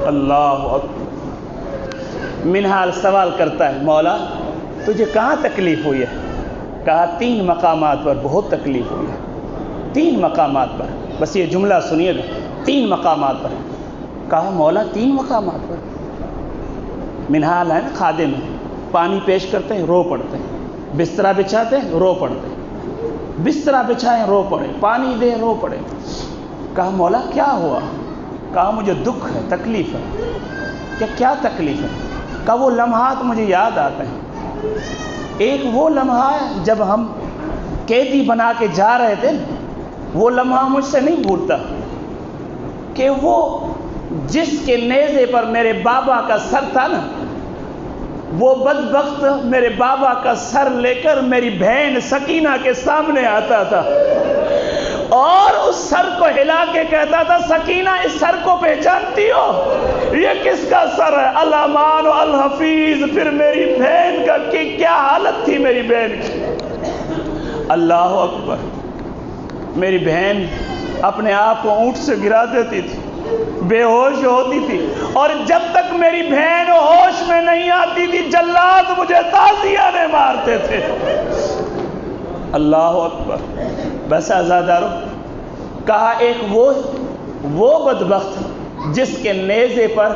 اللہ اکبر۔ منہال سوال کرتا ہے، مولا تجھے کہاں تکلیف ہوئی ہے؟ کہا 3 مقامات پر بہت تکلیف ہوئی ہے، 3 مقامات پر، بس یہ جملہ سنیے گا، 3 مقامات پر۔ کہا مولا 3 مقامات پر؟ منہال ہے نا، خادم ہے، پانی پیش کرتے ہیں رو پڑتے ہیں، بسترا بچھاتے ہیں رو پڑتے ہیں، بسترا بچھائیں رو پڑے، پانی دے رو پڑے۔ کہا مولا کیا ہوا؟ کہا مجھے دکھ ہے، تکلیف ہے۔ کیا تکلیف ہے؟ کہا وہ لمحات مجھے یاد آتے ہیں، ایک وہ لمحہ جب ہم قیدی بنا کے جا رہے تھے، وہ لمحہ مجھ سے نہیں بھولتا کہ وہ جس کے نیزے پر میرے بابا کا سر تھا نا، وہ بدبخت میرے بابا کا سر لے کر میری بہن سکینہ کے سامنے آتا تھا اور اس سر کو ہلا کے کہتا تھا، سکینہ اس سر کو پہچانتی ہو؟ یہ کس کا سر ہے؟ الامان و الحفیظ۔ پھر میری بہن کا کیا حالت تھی میری بہن کی؟ اللہ اکبر۔ میری بہن اپنے آپ کو اونٹ سے گرا دیتی تھی، بے ہوش ہوتی تھی، اور جب تک میری بہن ہوش میں نہیں آتی تھی جلاد مجھے تازیانے مارتے تھے۔ اللہ اکبر۔ بس آزادارو، کہا ایک وہ بدبخت جس کے نیزے پر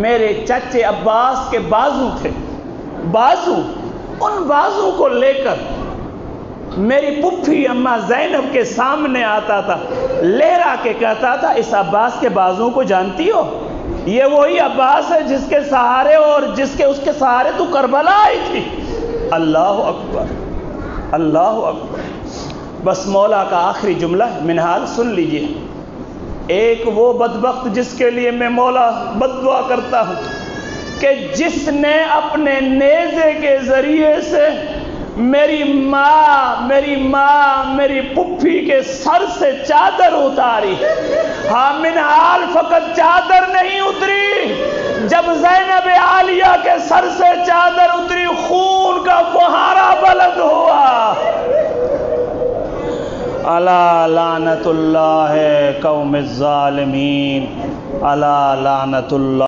میرے چچے عباس کے بازو تھے، ان بازو کو لے کر میری پھوپھی اماں زینب کے سامنے آتا تھا، لہرا کے کہتا تھا، اس عباس کے بازو کو جانتی ہو؟ یہ وہی عباس ہے جس کے سہارے اور اس کے سہارے تو کربلا آئی تھی۔ اللہ اکبر، اللہ اکبر۔ بس مولا کا آخری جملہ منہال سن لیجئے، ایک وہ بدبخت جس کے لیے میں مولا بد دعا کرتا ہوں کہ جس نے اپنے نیزے کے ذریعے سے میری ماں میری پھوپھی کے سر سے چادر اتاری۔ ہاں منہال فقط چادر نہیں اتری، جب زینب عالیہ کے سر سے چادر اتری خون کا فہارہ بلند ہوا۔ الا لعنت اللہ قوم الظالمین، الا لعنت اللہ۔